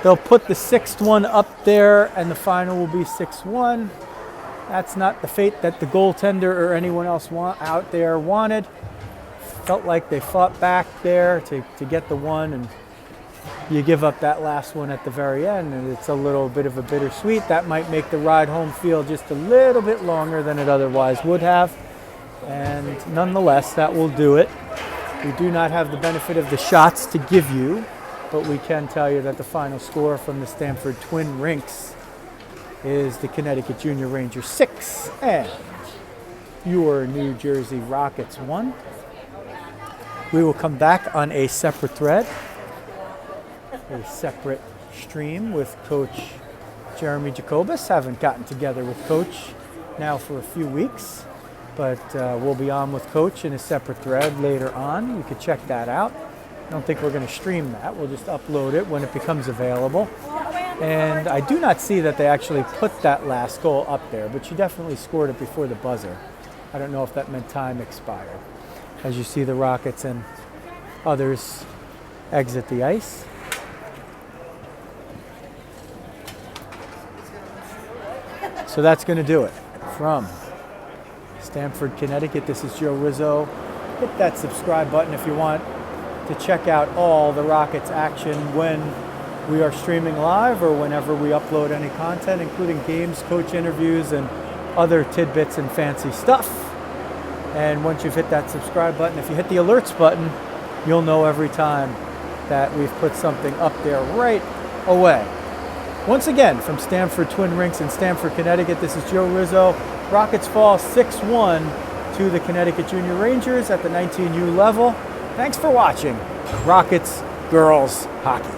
They'll put the 6th one up there, and the final will be 6-1. That's not the fate that the goaltender or anyone else out there wanted. Felt like they fought back there to get the one, and you give up that last one at the very end, and it's a little bit of a bittersweet. That might make the ride home feel just a little bit longer than it otherwise would have. And nonetheless, that will do it. We do not have the benefit of the shots to give you, but we can tell you that the final score from the Stamford Twin Rinks is the Connecticut Junior Rangers 6 and your New Jersey Rockets 1. We will come back on a separate thread, a separate stream with Coach Jeremy Jacobus. Haven't gotten together with Coach now for a few weeks, but we'll be on with Coach in a separate thread later on. You could check that out. I don't think we're going to stream that. We'll just upload it when it becomes available. And I do not see that they actually put that last goal up there, but she definitely scored it before the buzzer. I don't know if that meant time expired. As you see the Rockets and others exit the ice. So that's going to do it. From Stamford, Connecticut, this is Joe Rizzo. Hit that subscribe button if you want to check out all the Rockets action when we are streaming live or whenever we upload any content, including games, coach interviews, and other tidbits and fancy stuff. And once you've hit that subscribe button, if you hit the alerts button, you'll know every time that we've put something up there right away. Once again, from Stamford Twin Rinks in Stamford, Connecticut, this is Joe Rizzo. Rockets fall 6-1 to the Connecticut Junior Rangers at the 19U level. Thanks for watching Rockets Girls Hockey.